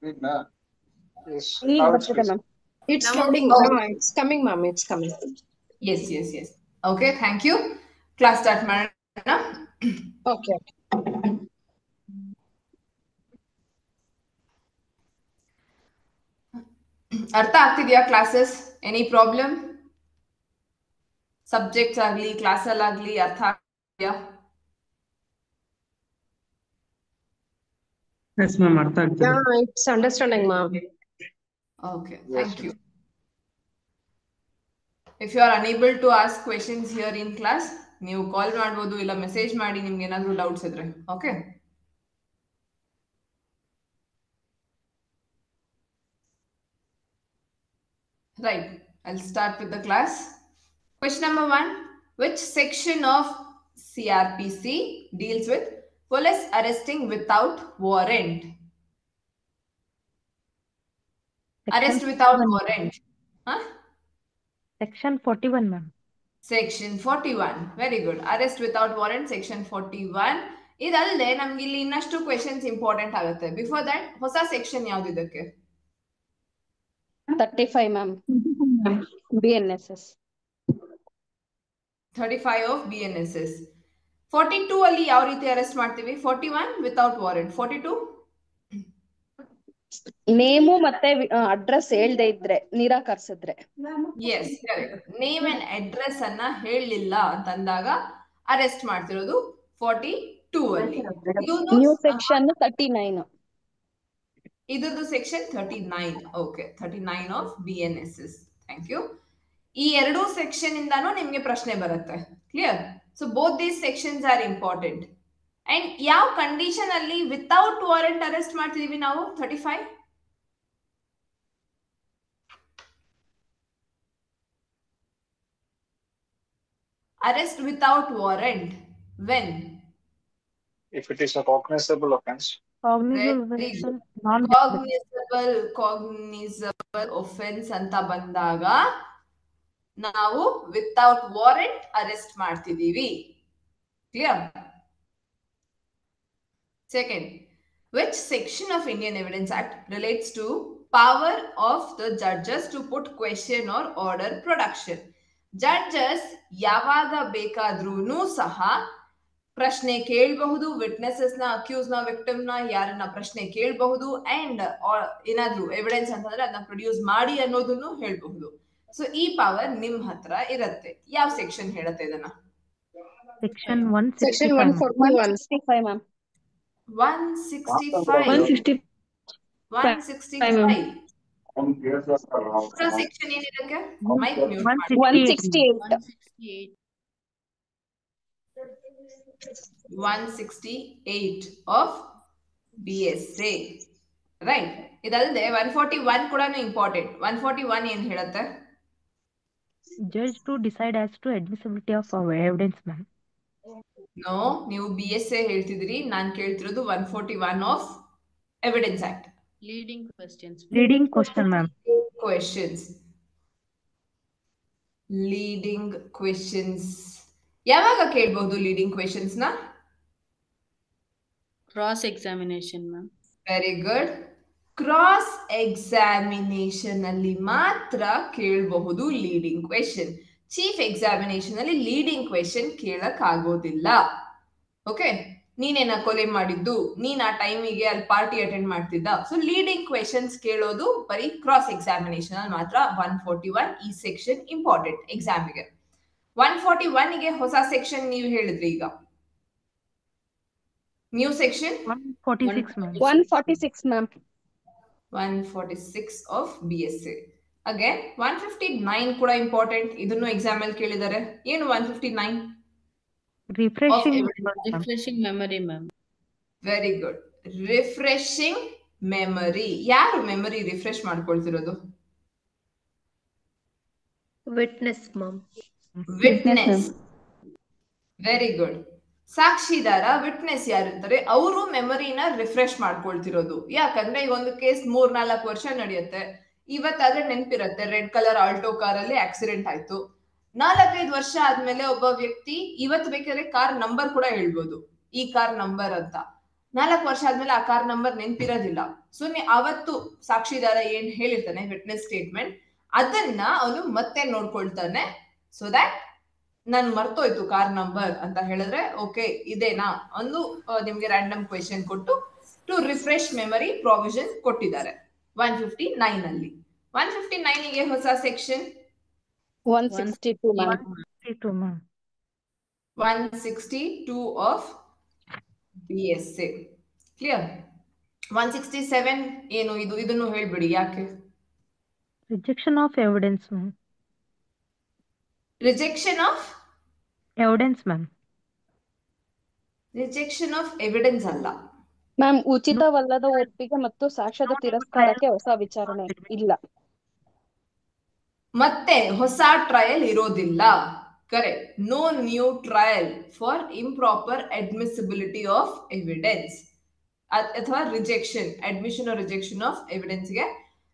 Yes. ಈಗ Now it's ಬರ್ತಿದೆ busy. Ma'am. It's Now loading. oh, It's coming, ma'am. It's coming. yes. Okay, thank you. Class start ಮಾಡೋಣ. Okay. ಅರ್ಥ ಆಗ್ತಿದ್ಯಾ classes? Any problem? Subjects ಆಗಲಿ ಕ್ಲಾಸಲ್ಲಿ ಆಗಲಿ ಅರ್ಥ ಆಗ್ತಿದ್ಯಾ? Yes, ma'am. ಅರ್ಥ ಆಗ್ತಿದೆ. Yeah, it's understanding, ma'am. Okay, Yes, thank you. If you are unable to ask questions here in class, ನೀವು ಕಾಲ್ ಮಾಡ್ಬೋದು ಇಲ್ಲ ಮೆಸೇಜ್ ಮಾಡಿ ನಿಮ್ಗೆ ಏನಾದರೂ ಡೌಟ್ಸ್ ಇದ್ರೆ. Okay, right. I'll start with the class. Question number 1. Which section of CRPC deals with police arresting without warrant? Arrest without warrant. Huh? Section 41 ma'am. Section 41. Very good. Arrest without warrant, section 41. ಇದಲ್ಲದೆ ನಮ್ಗೆ ಇಲ್ಲಿ ಇನ್ನಷ್ಟು questions important ಆಗುತ್ತೆ. Before that ಹೊಸ section ಯಾವ್ದು ಇದಕ್ಕೆ? 35 ma'am. BNSS. 35 of BNSS. 42 ಅಲ್ಲಿ ಯಾವ ರೀತಿ ಅರೆಸ್ಟ್ ಮಾಡ್ತೀವಿ? 41 ವಿತೌಟ್ ವಾರೆಂಟ್. 42 ನೇಮು ಮತ್ತೆ ಅಡ್ರೆಸ್ ಹೇಳ್ದೆ ಇದ್ರೆ ನಿರಾಕರಿಸಿದ್ರೆ. Yes, correct. Name and address ಅನ್ನ ಹೇಳಲಿಲ್ಲ ಅಂತಂದಾಗ ಅರೆಸ್ಟ್ ಮಾಡ್ತಿರೋದು 42 ಅಲ್ಲಿ. New section 39. ಇದ್ರದ್ದು section 39. Okay, 39 of BNSS. Thank you. ಈ ಎರಡು ಸೆಕ್ಷನ್ ಇಂದಾನು ನಿಮ್ಗೆ ಪ್ರಶ್ನೆ ಬರುತ್ತೆ. Clear? So both these sections are important. And ಯಾವ ಕಂಡೀಷನ್ ಅಲ್ಲಿ ವಿತೌಟ್ ವಾರೆಂಟ್ ಅರೆಸ್ಟ್ ಮಾಡ್ತಿದೀವಿ ನಾವು? 35. Arrest without warrant. When? if it is a cognizable offense. Cognizable offense ಅಂತ ಬಂದಾಗ ನಾವು ವಿತೌಟ್ ವಾರೆಂಟ್ ಅರೆಸ್ಟ್ ಮಾಡ್ತಿದೀವಿ. Clear? Second, which section of Indian Evidence Act relates to power of the judges to put question or order production? Judges ಯಾವಾಗ ಬೇಕಾದ್ರೂ ಸಹ ಪ್ರಶ್ನೆ ಕೇಳಬಹುದು, witnesses ನ, ಅಕ್ಯೂಸ್ ನ, ವಿಕ್ಟಿಮ್ ನ ಯಾರನ್ನ ಪ್ರಶ್ನೆ ಕೇಳಬಹುದು ಅಂಡ್ ಏನಾದ್ರೂ ಎವಿಡೆನ್ಸ್ ಅಂತಂದ್ರೆ ಅದನ್ನ ಪ್ರೊಡ್ಯೂಸ್ ಮಾಡಿ ಅನ್ನೋದನ್ನು ಹೇಳ್ಬಹುದು. ಸೊ ಈ ಪವರ್ ನಿಮ್ ಹತ್ರ ಇರತ್ತೆ. ಯಾವ ಸೆಕ್ಷನ್ ಹೇಳತ್ತೆ ಇದನ್ನ? Section Section 141. 165 ಮ್ಯಾಮ್. 165. 165. ಸೆಕ್ಷನ್ ಏನಿದಕ್ಕೆ? ಮೈಕ್ ಮ್ಯೂಟ್ ಮಾಡಿ. 168. 168 ಆಫ್ BSA. ರೈಟ್. ಇದಲ್ಲದೆ 141 ಕೂಡ ಇಂಪಾರ್ಟೆಂಟ್. 141 ಏನ್ ಹೇಳುತ್ತೆ? Judge to decide as to admissibility of evidence ma'am. No, ನೀವು BSA ಹೇಳ್ತಿದ್ರಿ, ನಾನ್ ಕೇಳ್ತಿರೋದು 141 of evidence act. Leading questions. Leading question ma'am. Questions. Leading questions ಯಾವಾಗ ಕೇಳಬಹುದು? ಲೀಡಿಂಗ್ ಕ್ವೆಶನ್ಸ್ ನ Cross examination, ma'am. Very good. Cross examination ಅಲ್ಲಿ ಮಾತ್ರ ಕೇಳಬಹುದು ಲೀಡಿಂಗ್ ಕ್ವೆಶನ್. ಚೀಫ್ ಎಕ್ಸಾಮಿನೇಷನ್ ಅಲ್ಲಿ ಲೀಡಿಂಗ್ ಕ್ವೆಶನ್ ಕೇಳಕ್ ಆಗೋದಿಲ್ಲ. ಓಕೆ, ನೀನೇನ ಕೊಲೆ ಮಾಡಿದ್ದು, ನೀನ್ ಆ ಟೈಮಿಗೆ ಅಲ್ಲಿ ಪಾರ್ಟಿ ಅಟೆಂಡ್ ಮಾಡ್ತಿದ್ದ. ಸೊ ಲೀಡಿಂಗ್ ಕ್ವೆಶನ್ಸ್ ಕೇಳೋದು ಬರೀ ಕ್ರಾಸ್ ಎಕ್ಸಾಮಿನೇಷನ್ ಅಲ್ಲಿ ಮಾತ್ರ. 141 ಈ ಸೆಕ್ಷನ್ ಇಂಪಾರ್ಟೆಂಟ್ ಎಕ್ಸಾಮಿಗೆ. 141 ಗೆ ಹೊಸ ಸೆಕ್ಷನ್ ನೀವು ಹೇಳಿದ್ರಿ ಈಗ. New section 146 ma'am. 146 ma'am. 146 of BSA. Again 159 ಕೂಡ ಇಂಪಾರ್ಟೆಂಟ್. ಇದನ್ನು ಎಕ್ಸಾಮ್ ಅಲ್ಲಿ ಕೇಳಿದ್ದಾರೆ. ಏನು 159? Refreshing memory, ma'am. Very good. Refreshing memory. ಯಾರು ಮೆಮರಿ ರಿಫ್ರೆಶ್ ಮಾಡ್ಕೊಳ್ತಿರೋದು? Witness ma'am. Witness. Very good. ಸಾಕ್ಷಿದಾರ, ವಿಟ್ನೆಸ್ ಯಾರಿರ್ತಾರೆ ಅವರು ಮೆಮರಿನ ರಿಫ್ರೆಶ್ ಮಾಡ್ಕೊಳ್ತಿರೋದು. ಯಾಕಂದ್ರೆ ಈಗ ಒಂದು ಕೇಸ್ 3-4 ವರ್ಷ ನಡೆಯುತ್ತೆ. ಇವತ್ತಾದ್ರೆ ನೆನಪಿರತ್ತೆ, ರೆಡ್ ಕಲರ್ ಆಲ್ಟೋ ಕಾರ್ ಅಲ್ಲಿ ಆಕ್ಸಿಡೆಂಟ್ ಆಯ್ತು. 4-5 ವರ್ಷ ಆದ್ಮೇಲೆ ಒಬ್ಬ ವ್ಯಕ್ತಿ ಇವತ್ತು ಬೇಕಾದ್ರೆ ಕಾರ್ ನಂಬರ್ ಕೂಡ ಹೇಳ್ಬೋದು, ಈ ಕಾರ್ ನಂಬರ್ ಅಂತ. 4 ವರ್ಷ ಆದ್ಮೇಲೆ ಆ ಕಾರ್ ನಂಬರ್ ನೆನ್ಪಿರೋದಿಲ್ಲ. ಸೊ ಅವತ್ತು ಸಾಕ್ಷಿದಾರ ಏನ್ ಹೇಳಿರ್ತಾನೆ ವಿಟ್ನೆಸ್ ಸ್ಟೇಟ್ಮೆಂಟ್, ಅದನ್ನ ಅವನು ಮತ್ತೆ ನೋಡ್ಕೊಳ್ತಾನೆ. ಸೊ ದಟ್ ನನ್ ಮರ್ತೋಯ್ತು ಕಾರ್ ನಂಬರ್ ಅಂತ ಹೇಳಿದ್ರೆ ಓಕೆ ಇದೇನಾ ಒಂದು ನಿಮ್ಗೆ ರ್ಯಾಂಡಮ್ ಕ್ವೆಶನ್ ಕೊಟ್ಟು ಟು ರಿಫ್ರೆಶ್ ಮೆಮರಿ ಪ್ರಾವಿಷನ್ ಕೊಟ್ಟಿದ್ದಾರೆ 159 ಅಲ್ಲಿ. 159 ಗೆ ಹೊಸ section 162 ma'am. 162 ma'am. 162 of BSA. Clear? 167 ಏನು ಇದು? ಇದನ್ನು ಹೇಳ್ಬಿಡಿ ಯಾಕೆ. Rejection of evidence, ma'am. Rejection of Evidence, ma'am. Rejection of evidence ಅಲ್ಲ. ಮ್ಯಾಮ್, ಉಚಿತವಲ್ಲದ ಒಪ್ಪಿಗೆ ಮತ್ತು ಸಾಕ್ಷ್ಯದ ತಿರಸ್ಕಾರಕ್ಕೆ ಹೊಸ ವಿಚಾರಣೆ ಇಲ್ಲ. ಮತ್ತೆ ಹೊಸ ಟ್ರಯಲ್ ಇರೋದಿಲ್ಲ. Correct. No new trial for improper admissibility of evidence ಅಥವಾ rejection, admission or rejection of evidence ಗೆ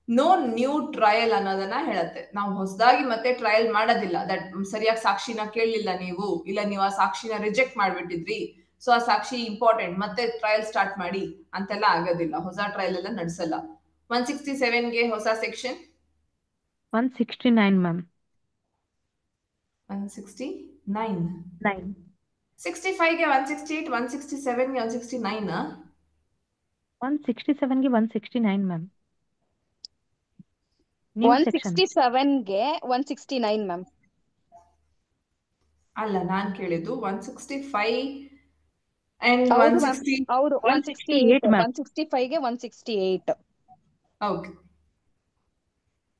ನೋ ನ್ಯೂ ಟ್ರಯಲ್ ಅನ್ನೋದನ್ನ ಹೇಳುತ್ತೆ. ನಾವು ಹೊಸದಾಗಿ ಮತ್ತೆ ಟ್ರಯಲ್ ಮಾಡೋದಿಲ್ಲ. ದಟ್ ಸರಿಯಾಗಿ ಸಾಕ್ಷಿನ ಕೇಳಲಿಲ್ಲ ನೀವು, ಇಲ್ಲ ನೀವು ಆ ಸಾಕ್ಷಿನ ರಿಜೆಕ್ಟ್ ಮಾಡ್ಬಿಟ್ಟಿದ್ರಿ, ಸೊ ಆ ಸಾಕ್ಷಿ ಇಂಪಾರ್ಟೆಂಟ್, ಮತ್ತೆ ಟ್ರಯಲ್ ಸ್ಟಾರ್ಟ್ ಮಾಡಿ ಅಂತೆಲ್ಲ ಆಗೋದಿಲ್ಲ. ಹೊಸ ಟ್ರಯಲ್ ಎಲ್ಲ ನಡೆಸಲ್ಲ. 167 ಗೆ ಹೊಸ ಸೆಕ್ಷನ್ 169, ma'am. 169. 9. 65 ಗೆ 168, 167 ಗೆ 169. 167 ಗೆ 169, ma'am. New section. 167 ಗೆ 169 ಮ್ಯಾಮ್. ಅಲ್ಲ, ನಾನ್ ಕೇಳಿದ್ದು 165 and ಹೌದು ಮ್ಯಾಮ್, 160. ಹೌದು 168 ma'am. 165 ಗೆ 168. Okay.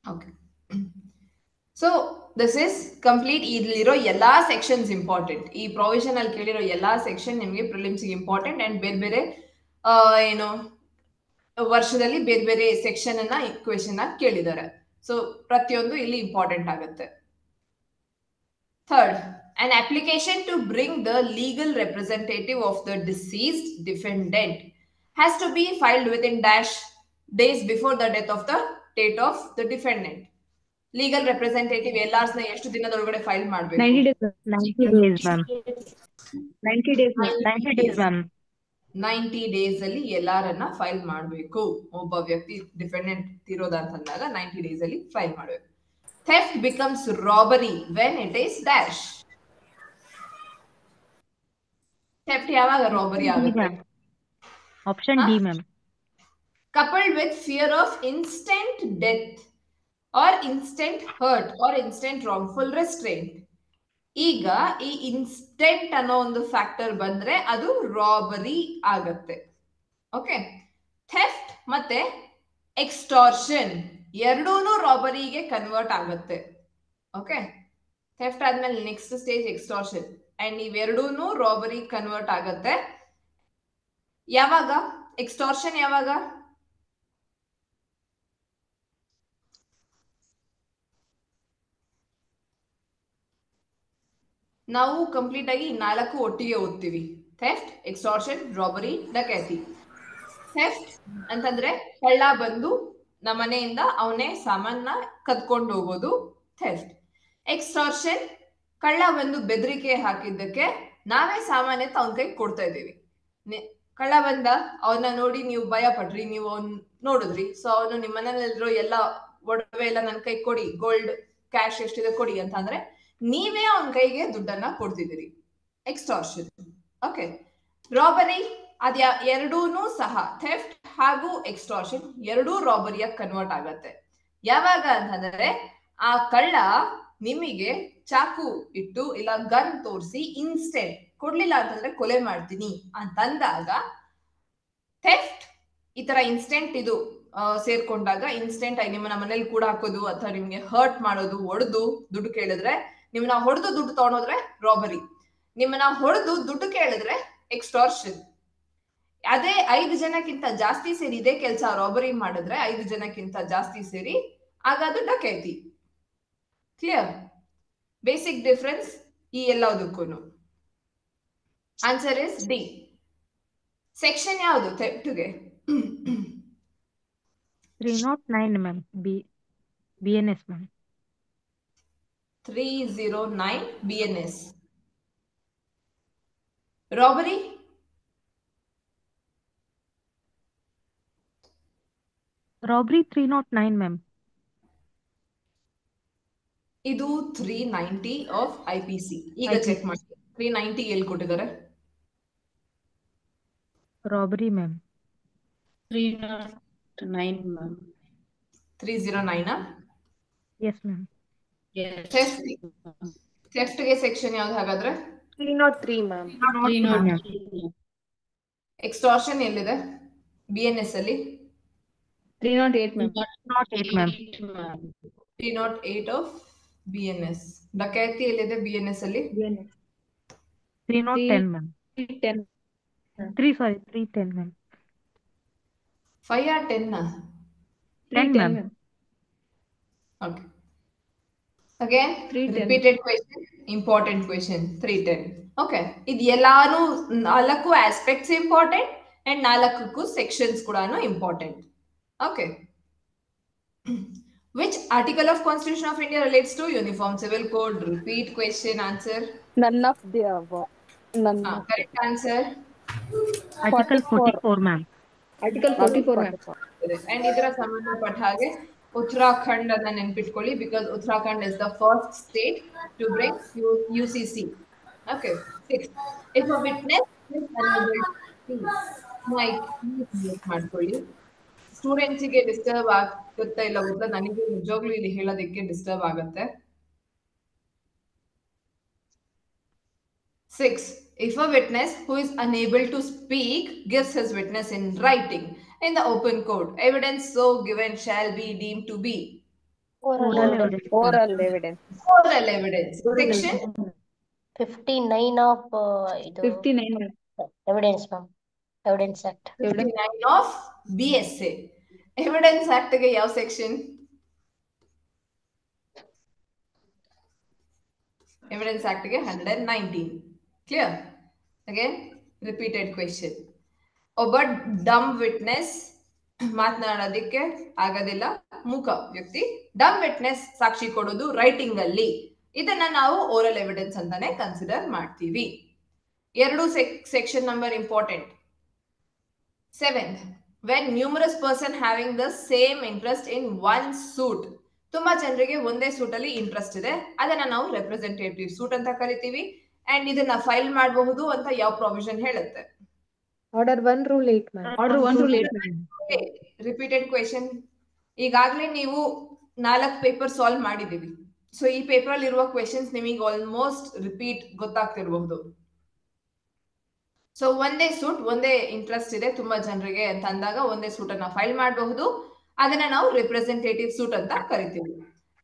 Okay. So this is complete. ಇಲ್ಲಿರೋ ಎಲ್ಲಾ ಸೆಕ್ಷನ್ಸ್ ಇಂಪಾರ್ಟೆಂಟ್. ಈ ಪ್ರೊವಿಷನ್ ಅಲ್ಲಿ ಕೇಳಿರೋ ಎಲ್ಲಾ ಸೆಕ್ಷನ್ ನಿಮಗೆ ಪ್ರಿಲಿಮ್ಸ್ ಇಂಪಾರ್ಟೆಂಟ್ ಅಂಡ್ ಬೇರೆ ಬೇರೆ ಏನು ವರ್ಷದಲ್ಲಿ ಬೇರೆ ಬೇರೆ ಸೆಕ್ಷನ್ ಅನ್ನ ಇಕ್ವೇಶನ್ ಕೇಳಿದ್ದಾರೆ. ಸೊ ಪ್ರತಿಯೊಂದು ಇಲ್ಲಿ ಇಂಪಾರ್ಟೆಂಟ್ ಆಗುತ್ತೆ. Third, an application to bring the legal representative of the deceased defendant has to be filed within dash days before the death of the date of the defendant. Legal representative LRs ನ ಎಷ್ಟು ದಿನದೊಳಗಡೆ file ಮಾಡಬೇಕು? 90 days, ma'am. 90 days, ma'am. 90 days ಅಲ್ಲಿ LR ಅನ್ನ file ಮಾಡಬೇಕು. ಒಬ್ಬ ವ್ಯಕ್ತಿ defendant ತಿರೋದಂತಂದಾಗ 90 days ಅಲ್ಲಿ file ಮಾಡಬೇಕು. Theft becomes robbery when it is dash. Theft ಯಾವಾಗ ರಾಬರಿ ಆಗುತ್ತೆ? Option D, ma'am. Coupled with fear of instant death or instant hurt or instant wrongful restraint. ಈಗ ಈ ಇನ್ಸ್ಟೆಂಟ್ ಅನ್ನೋ ಒಂದು ಫ್ಯಾಕ್ಟರ್ ಬಂದ್ರೆ ಅದು ರಾಬರಿ ಆಗತ್ತೆ. ಓಕೆ. ಥೆಫ್ಟ್ ಮತ್ತೆ ಎಕ್ಸ್ಟಾರ್ಷನ್ ಎರಡೂನು ರಾಬರಿಗೆ ಕನ್ವರ್ಟ್ ಆಗತ್ತೆ. ಓಕೆ. ಥೆಫ್ಟ್ ಆದ್ಮೇಲೆ ನೆಕ್ಸ್ಟ್ ಸ್ಟೇಜ್ ಎಕ್ಸ್ಟಾರ್ಷನ್ ಅಂಡ್ ಇವೆರಡೂನು ರಾಬರಿ ಕನ್ವರ್ಟ್ ಆಗತ್ತೆ. ಯಾವಾಗ ಎಕ್ಸ್ಟಾರ್ಷನ್? ಯಾವಾಗ? ನಾವು ಕಂಪ್ಲೀಟ್ ಆಗಿ 4 ಒಟ್ಟಿಗೆ ಓದ್ತೀವಿ. Theft, extortion, robbery, dacoity. Theft ಅಂತಂದ್ರೆ ಕಳ್ಳ ಬಂದು ನಮ್ಮನೆಯಿಂದ ಅವನೇ ಸಾಮಾನ ಕದ್ಕೊಂಡು ಹೋಗೋದು ಥೆಫ್ಟ್. ಎಕ್ಸ್ಟಾರ್ಷನ್, ಕಳ್ಳ ಬಂದು ಬೆದರಿಕೆ ಹಾಕಿದ್ದಕ್ಕೆ ನಾವೇ ಸಾಮಾನ್ಯ ಅವನ ಕೈ ಕೊಡ್ತಾ ಇದ್ದೀವಿ. ಕಳ್ಳ ಬಂದ, ಅವನ್ನ ನೋಡಿ ನೀವು ಭಯ ಪಟ್ರಿ, ನೀವು ಅವ್ನ್ ನೋಡಿದ್ರಿ, ಸೊ ಅವನು ನಿಮ್ಮ ಮನೇಲಿರೋ ಎಲ್ಲ ಒಡವೆ ಎಲ್ಲ ನನ್ನ ಕೈ ಕೊಡಿ, ಗೋಲ್ಡ್ ಕ್ಯಾಶ್ ಎಷ್ಟಿದೆ ಕೊಡಿ ಅಂತ ಅಂದ್ರೆ ನೀವೇ ಅವನ ಕೈಗೆ ದುಡ್ಡನ್ನ ಕೊಡ್ತಿದ್ದೀರಿ. ಎಕ್ಸ್ಟಾರ್ಷನ್. ಓಕೆ. ರಾಬರಿ ಅದ್ಯಾ ಎರಡೂನು ಸಹ ಥೆಫ್ಟ್ ಹಾಗೂ ಎಕ್ಸ್ಟಾರ್ಷನ್ ಎರಡೂ ರಾಬರಿಯ ಕನ್ವರ್ಟ್ ಆಗತ್ತೆ. ಯಾವಾಗ ಅಂತಂದ್ರೆ ಆ ಕಳ್ಳ ನಿಮಗೆ ಚಾಕು ಇಟ್ಟು ಇಲ್ಲ ಗನ್ ತೋರಿಸಿ ಇನ್ಸ್ಟೆಂಟ್ ಕೊಡ್ಲಿಲ್ಲ ಅಂತಂದ್ರೆ ಕೊಲೆ ಮಾಡ್ತೀನಿ ಅಂತಂದಾಗ ಥೆಫ್ಟ್ ಈ ತರ ಇನ್ಸ್ಟೆಂಟ್ ಇದು ಸೇರ್ಕೊಂಡಾಗ ಇನ್ಸ್ಟೆಂಟ್ ಆಗಿ ನಿಮ್ಮನ್ನ ಮನೇಲಿ ಕೂಡ ಹಾಕೋದು ಅಥವಾ ನಿಮ್ಗೆ ಹರ್ಟ್ ಮಾಡೋದು, ಹೊಡೆದು ದುಡ್ಡು ಕೇಳಿದ್ರೆ, ನಿಮ್ಮನ್ನ ಹೊಡೆದು ದುಡ್ಡು ತಗೊಂಡೋದ್ರೆ ರಾಬರಿ, ನಿಮ್ಮನ್ನ ಹೊಡೆದು ದುಡ್ಡು ಕೇಳಿದ್ರೆ ಎಕ್ಸ್ಟಾರ್ಷನ್. ಅದೇ 5 ಜನಕ್ಕಿಂತ ಜಾಸ್ತಿ ಸೇರಿ ಇದೇ ಕೆಲಸ ರಾಬರಿ ಮಾಡಿದ್ರೆ 5 ಜನಕ್ಕಿಂತ ಜಾಸ್ತಿ ಸೇರಿ ಆಗ ಅದು ಡಕೈತಿ. ಕ್ಲಿಯರ್? ಬೇಸಿಕ್ ಡಿಫರೆನ್ಸ್ ಈ ಎಲ್ಲದಕ್ಕೂ. Answer is D. ಸೆಕ್ಷನ್ ಯಾವುದು ಥೆಫ್ಟ್ಗೆ? 309, ma'am. BNS, ma'am. 309 BNS. Robbery Robbery 309, ma'am. ಇದು 390 ಆಫ್ IPC. ಈಗ IPC. ಚೆಕ್ ಮಾಡಿ 390 ಎಲ್ಲಿ ಕೊಟ್ಟಿದ್ದಾರೆ? Robbery, ma'am. 309, ma'am. 309 Yes, ma'am. Yes. Theft ಗೆ ಸೆಕ್ಷನ್ ಯಾವ್ದು ಹಾಗಾದ್ರೆ? 303 ಮ್ಯಾಮ್. 303. ಎಕ್ಸ್ಟಾರ್ಷನ್ ಎಲ್ಲಿದೆ? BNS ಅಲ್ಲಿ 308 ಮ್ಯಾಮ್. 308, ma'am. 308 of BNS. ಡಕೈತಿ ಎಲ್ಲಿದೆ BNS ಅಲ್ಲಿ? 310, ma'am. 310. 310, ma'am. 5 or 10 ನಾ? 10, ma'am. Okay. Again, 310. repeated question, important question, 310. Okay. ಇದು ಎಲ್ಲಾನು 4 aspects important and 4 sections ಕೂಡ important. Okay. Which article of Constitution of India relates to Uniform Civil Code? Repeat question, answer. None of the above. None of Correct answer. Article 44, ma'am. Article 44 ma'am. And ಇದರ ಸಂಬಂಧಪಟ್ಟ ಹಾಗೆ ಉತ್ತರಾಖಂಡ್ ಅನ್ನ ನೆನ್ಪಿಟ್ಕೊಳ್ಳಿ, because Uttarakhand is the first state to bring UCC. Okay. 6. If a witness is unable to speak, ಮಾಡ್ಕೊಳ್ಳಿ. Students ಗೆ disturb ಆಗುತ್ತಾ ಇಲ್ಲ ಗೊತ್ತಾ? ನನಗೆ ನಿಜವಾಗ್ಲೂ ಇಲ್ಲಿ ಹೇಳೋದಕ್ಕೆ ಡಿಸ್ಟರ್ಬ್ ಆಗುತ್ತೆ. 6. If a witness who is unable to speak gives his witness in writing in the open court, evidence so given shall be deemed to be Oral evidence. Oral evidence. oral evidence. Section 59 of ಇದು 59 ma'am. Evidence ma'am. Evidence act. 59 of BSA. Evidence Act ಗೆ ಯಾವ section? Evidence Act ಗೆ 119. Clear? Again, repeated question. ಒಬ್ಬ ಡಮ್ witness ಮಾತನಾಡೋದಿಕ್ಕೆ ಆಗೋದಿಲ್ಲ, ಮೂಕ ವ್ಯಕ್ತಿ ಡಮ್ ವಿಟ್ನೆಸ್ ಸಾಕ್ಷಿ ಕೊಡೋದು ರೈಟಿಂಗ್ ಅಲ್ಲಿ, ಇದನ್ನ ನಾವು ಓರಲ್ ಎವಿಡೆನ್ಸ್ ಅಂತಾನೆ ಕನ್ಸಿಡರ್ ಮಾಡ್ತೀವಿ. 2 section number important. 7th, when numerous person having the same interest in one suit, ತುಂಬಾ ಜನರಿಗೆ ಒಂದೇ ಸೂಟ್ ಅಲ್ಲಿ ಇಂಟ್ರೆಸ್ಟ್ ಇದೆ, ಅದನ್ನ ನಾವು ರೆಪ್ರೆಸೆಂಟೇಟಿವ್ ಸೂಟ್ ಅಂತ ಕರಿತೀವಿ. ಅಂಡ್ ಇದನ್ನ ಫೈಲ್ ಮಾಡಬಹುದು ಅಂತ ಯಾವ ಪ್ರೊವಿಷನ್ ಹೇಳುತ್ತೆ? Order 1 Rule 8 ma'am. Order 1 Rule 8 ma'am. Repeated question. ಈಗಾಗಲೇ ನೀವು 4 ಪೇಪರ್ ಸಾಲ್ವ್ ಮಾಡಿದೀವಿ. ಸೊ ಈ ಪೇಪರ್ ಅಲ್ಲಿ ಇರುವ ಕ್ವೆಶನ್ಸ್ ನಿಮಗೆ ಆಲ್ಮೋಸ್ಟ್ ರಿಪೀಟ್ ಗೊತ್ತಾಗ್ತಿರಬಹುದು. ಸೊ ಒಂದೇ ಸೂಟ್, ಒಂದೇ ಇಂಟ್ರೆಸ್ಟ್ ಇದೆ ತುಂಬಾ ಜನರಿಗೆ ಅಂತ ಅಂದಾಗ ಒಂದೇ ಸೂಟ್ ಅನ್ನ ಫೈಲ್ ಮಾಡಬಹುದು, ಅದನ್ನ ನಾವು ರಿಪ್ರೆಸೆಂಟೇಟಿವ್ ಸೂಟ್ ಅಂತ ಕರಿತೀವಿ.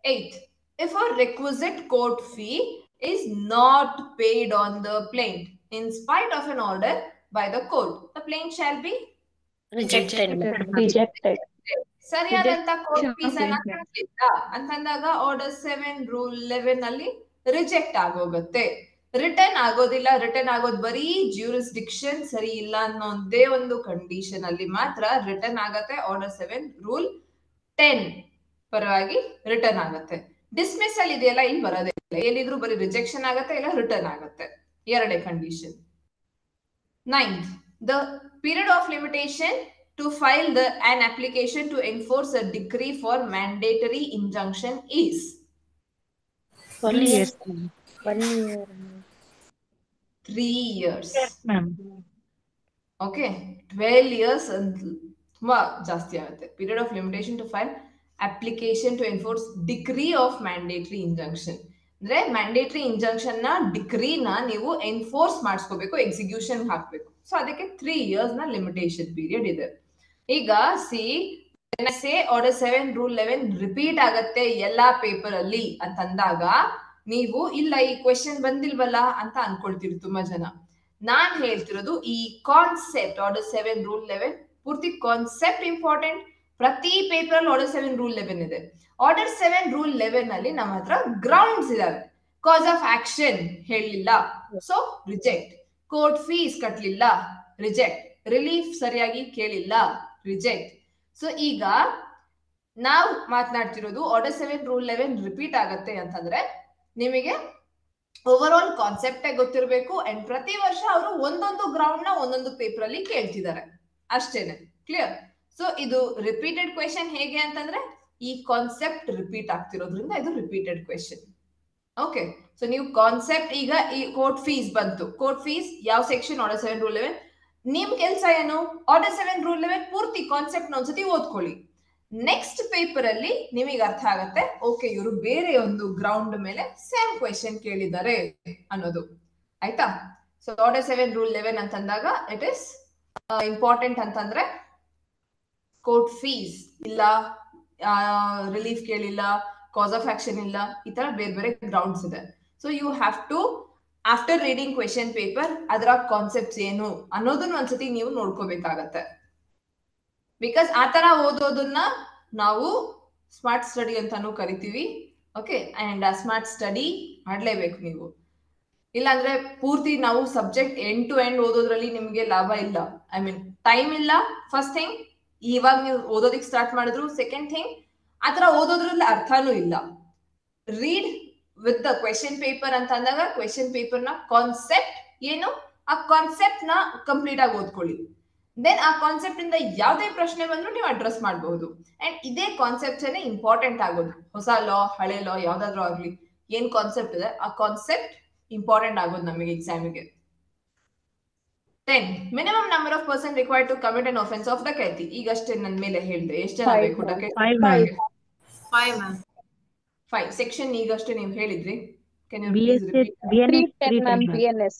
8th, if a requisite court fee is not paid on the plaintiff in spite of an order by the court, the plaintiff shall be rejected. ಸರಿಯಾದಂತ ಕೋರ್ಟ್ ಫೀಸ್ ಅನ್ನ ಕಟ್ಟಲಿಲ್ಲ ಅಂತಂದಾಗ ಆರ್ಡರ್ 7 ರೂಲ್ 11 ಅಲ್ಲಿ reject ಆಗೋಗುತ್ತೆ. Return ಆಗೋದಿಲ್ಲ. Return ಆಗೋದು ಬರೀ jurisdiction ಸರಿ ಇಲ್ಲ ಅನ್ನೋ ಒಂದೇ ಒಂದು ಕಂಡೀಷನ್ ಅಲ್ಲಿ ಮಾತ್ರ ರಿಟರ್ನ್ ಆಗತ್ತೆ. ಆರ್ಡರ್ 7 ರೂಲ್ 10 ಪರವಾಗಿ ರಿಟರ್ನ್ ಆಗತ್ತೆ. ಡಿಸ್ಮಿಸ್ ಅಲ್ಲಿ ಇದೆಯಲ್ಲ, ಇಲ್ಲಿ ಬರೋದೇ ಇಲ್ಲ. ಏನಿದ್ರು ಬರೀ ರಿಜೆಕ್ಷನ್ ಆಗತ್ತೆ ಇಲ್ಲ ರಿಟರ್ನ್ ಆಗತ್ತೆ, ಎರಡೇ condition. 9th, the period of limitation to file an application to enforce a decree for mandatory injunction is 1 year. 1 year. 3 years. Yes, ma'am. Okay, 12 years ತುಂಬಾ ಜಾಸ್ತಿ ಆಗುತ್ತೆ. Period of limitation to file application to enforce decree of mandatory injunction ಅಂದ್ರೆ mandatory injunction ನ ಡಿಕ್ರಿನ ನೀವು enforce ಮಾಡಿಸ್ಕೋಬೇಕು, execution ಹಾಕ್ಬೇಕು. So ಅದಕ್ಕೆ 3 years ನ ಲಿಮಿಟೇಷನ್ ಪೀರಿಯಡ್ ಇದೆ. ಈಗ ಆರ್ಡರ್ 7 ರೂಲ್ 11 ರಿಪೀಟ್ ಆಗತ್ತೆ ಎಲ್ಲಾ ಪೇಪರ್ ಅಲ್ಲಿ ಅಂತಂದಾಗ ನೀವು ಇಲ್ಲ ಈ ಕ್ವೆಶನ್ ಬಂದಿಲ್ವಲ್ಲ ಅಂತ ಅನ್ಕೊಳ್ತೀರಿ ತುಂಬಾ ಜನ. ನಾನ್ ಹೇಳ್ತಿರೋದು ಈ ಕಾನ್ಸೆಪ್ಟ್ ಆರ್ಡರ್ 7 ರೂಲ್ 11 ಪೂರ್ತಿ ಕಾನ್ಸೆಪ್ಟ್ ಇಂಪಾರ್ಟೆಂಟ್. ಪ್ರತಿ ಪೇಪರ್ ಅಲ್ಲಿ ಆರ್ಡರ್ 7 ರೂಲ್ 11 ಇದೆ. ಆರ್ಡರ್ 7 ರೂಲ್ 11 ಅಲ್ಲಿ ನಮ್ಮ ಹತ್ರ ಗ್ರೌಂಡ್ಸ್ ಇದಾವೆ. ಕಾಸ್ ಆಫ್ ಆಕ್ಷನ್ ಹೇಳಲಿಲ್ಲ, ಸೊ ರಿಜೆಕ್ಟ್. ಕೋರ್ಟ್ ಫೀಸ್ ಕಟ್ಲಿಲ್ಲ, ರಿಜೆಕ್ಟ್. ರಿಲೀಫ್ ಸರಿಯಾಗಿ ಕೇಳಿಲ್ಲ, ರಿಜೆಕ್ಟ್. ಸೊ ಈಗ ನಾವು ಮಾತನಾಡ್ತಿರೋದು ಆರ್ಡರ್ 7 ರೂಲ್ 11 ರಿಪೀಟ್ ಆಗತ್ತೆ ಅಂತಂದ್ರೆ ನಿಮಗೆ ಓವರ್ ಆಲ್ ಕಾನ್ಸೆಪ್ಟ್ ಗೊತ್ತಿರಬೇಕು. ಅಂಡ್ ಪ್ರತಿ ವರ್ಷ ಅವರು ಒಂದೊಂದು ಗ್ರೌಂಡ್ ನ ಒಂದೊಂದು ಪೇಪರ್ ಅಲ್ಲಿ ಕೇಳ್ತಿದ್ದಾರೆ, ಅಷ್ಟೇನೆ. ಕ್ಲಿಯರ್? ಸೊ ಇದು ರಿಪೀಟೆಡ್ ಕ್ವೆಶನ್ ಹೇಗೆ ಅಂತಂದ್ರೆ ಈ ಕಾನ್ಸೆಪ್ಟ್ ರಿಪೀಟ್ ಆಗ್ತಿರೋದ್ರಿಂದ ಇದು ರಿಪೀಟೆಡ್ ಕ್ವೆಶನ್. ಓಕೆ, ಸೊ ನೀವು ಕಾನ್ಸೆಪ್ಟ್ ಈಗ ಈ ಕೋರ್ಟ್ ಫೀಸ್ ಬಂತು. ಕೋರ್ಟ್ ಫೀಸ್ ಯಾವ ಸೆಕ್ಷನ್? Order 7 rule 11. ನಿಮ್ ಕೆಲಸ ಏನು? ಆರ್ಡರ್ 7 ರೂಲ್ 11 ಪೂರ್ತಿ ಕಾನ್ಸೆಪ್ಟ್ ಒಂದ್ಸತಿ ಓದ್ಕೊಳ್ಳಿ. ನೆಕ್ಸ್ಟ್ ಪೇಪರ್ ಅಲ್ಲಿ ನಿಮಗೆ ಅರ್ಥ ಆಗತ್ತೆ, ಓಕೆ ಇವರು ಬೇರೆ ಒಂದು ಗ್ರೌಂಡ್ ಮೇಲೆ ಸೇಮ್ ಕ್ವೆಶನ್ ಕೇಳಿದ್ದಾರೆ ಅನ್ನೋದು. ಆಯ್ತಾ? ಸೊ ಆರ್ಡರ್ 7 ರೂಲ್ 11 ಅಂತಂದಾಗ ಇಟ್ ಇಸ್ ಇಂಪಾರ್ಟೆಂಟ್ ಅಂತಂದ್ರೆ ಕೋರ್ಟ್ ಫೀಸ್ ಇಲ್ಲ, ರಿಲೀಫ್ ಕೇಳಿಲ್ಲ, ಕಾಸ್ ಆಫ್ ಆಕ್ಷನ್ ಇಲ್ಲ, ಈ ತರ ಬೇರೆ ಬೇರೆ ಗ್ರೌಂಡ್ಸ್ ಇದೆ. So you have to after reading question paper ಅದರ ಕಾನ್ಸೆಪ್ಟ್ಸ್ ಏನು ಅನ್ನೋದನ್ನ ಒಂದ್ಸತಿ ನೀವು ನೋಡ್ಕೋಬೇಕಾಗತ್ತೆ. ಬಿಕಾಸ್ ಆ ತರ ಓದೋದನ್ನ ನಾವು ಸ್ಮಾರ್ಟ್ ಸ್ಟಡಿ ಅಂತಾನು ಕರಿತೀವಿ. ಓಕೆ, ಅಂಡ್ ಆ ಸ್ಮಾರ್ಟ್ ಸ್ಟಡಿ ಮಾಡ್ಲೇಬೇಕು ನೀವು. ಇಲ್ಲಾಂದ್ರೆ ಪೂರ್ತಿ ನಾವು ಸಬ್ಜೆಕ್ಟ್ ಎಂಡ್ ಟು ಎಂಡ್ ಓದೋದ್ರಲ್ಲಿ ನಿಮ್ಗೆ ಲಾಭ ಇಲ್ಲ. ಐ ಮೀನ್ ಟೈಮ್ ಇಲ್ಲ ಫಸ್ಟ್ ಥಿಂಗ್, ಇವಾಗ ನೀವು ಓದೋದಿಕ್ ಸ್ಟಾರ್ಟ್ ಮಾಡಿದ್ರು. ಸೆಕೆಂಡ್ ಥಿಂಗ್, ಆತರ ಓದೋದ್ರಲ್ಲಿ ಅರ್ಥನೂ ಇಲ್ಲ. Read with the question paper ಅಂತ ಅಂದಾಗ ಕ್ವೆಶನ್ ಪೇಪರ್ ನ ಕಾನ್ಸೆಪ್ಟ್ ಏನು, ಆ ಕಾನ್ಸೆಪ್ಟ್ ನ ಕಂಪ್ಲೀಟ್ ಆಗಿ ಓದ್ಕೊಳ್ಳಿ. ದೆನ್ ಆ ಕಾನ್ಸೆಪ್ಟ್ ಇಂದ ಯಾವ್ದೇ ಪ್ರಶ್ನೆ ಬಂದ್ರು ನೀವು ಅಡ್ರೆಸ್ ಮಾಡಬಹುದು. ಅಂಡ್ ಇದೇ ಕಾನ್ಸೆಪ್ಟ್ ಇಂಪಾರ್ಟೆಂಟ್ ಆಗೋದು. ಹೊಸ ಲಾ, ಹಳೆ ಲಾ, ಯಾವ್ದಾದ್ರು ಆಗ್ಲಿ, ಏನ್ ಕಾನ್ಸೆಪ್ಟ್ ಇದೆ ಆ ಕಾನ್ಸೆಪ್ಟ್ ಇಂಪಾರ್ಟೆಂಟ್ ಆಗೋದು ನಮಗೆ ಎಕ್ಸಾಮಿಗೆ. 10. Minimum number of person required to commit an offence of dacoity. ಈಗಷ್ಟೇ ನನ್ನ ಮೇಲೆ ಹೇಳಿದೆ, ಎಷ್ಟು ಜನ ಬೇಕು ಡಕೈತಿ? 5 ma'am. 5. ಸೆಕ್ಷನ್ ಈಗಷ್ಟೇ ನೀವು ಹೇಳಿದ್ರಿ. Can you BS please repeat? BNS 310 ma'am, 310 BNS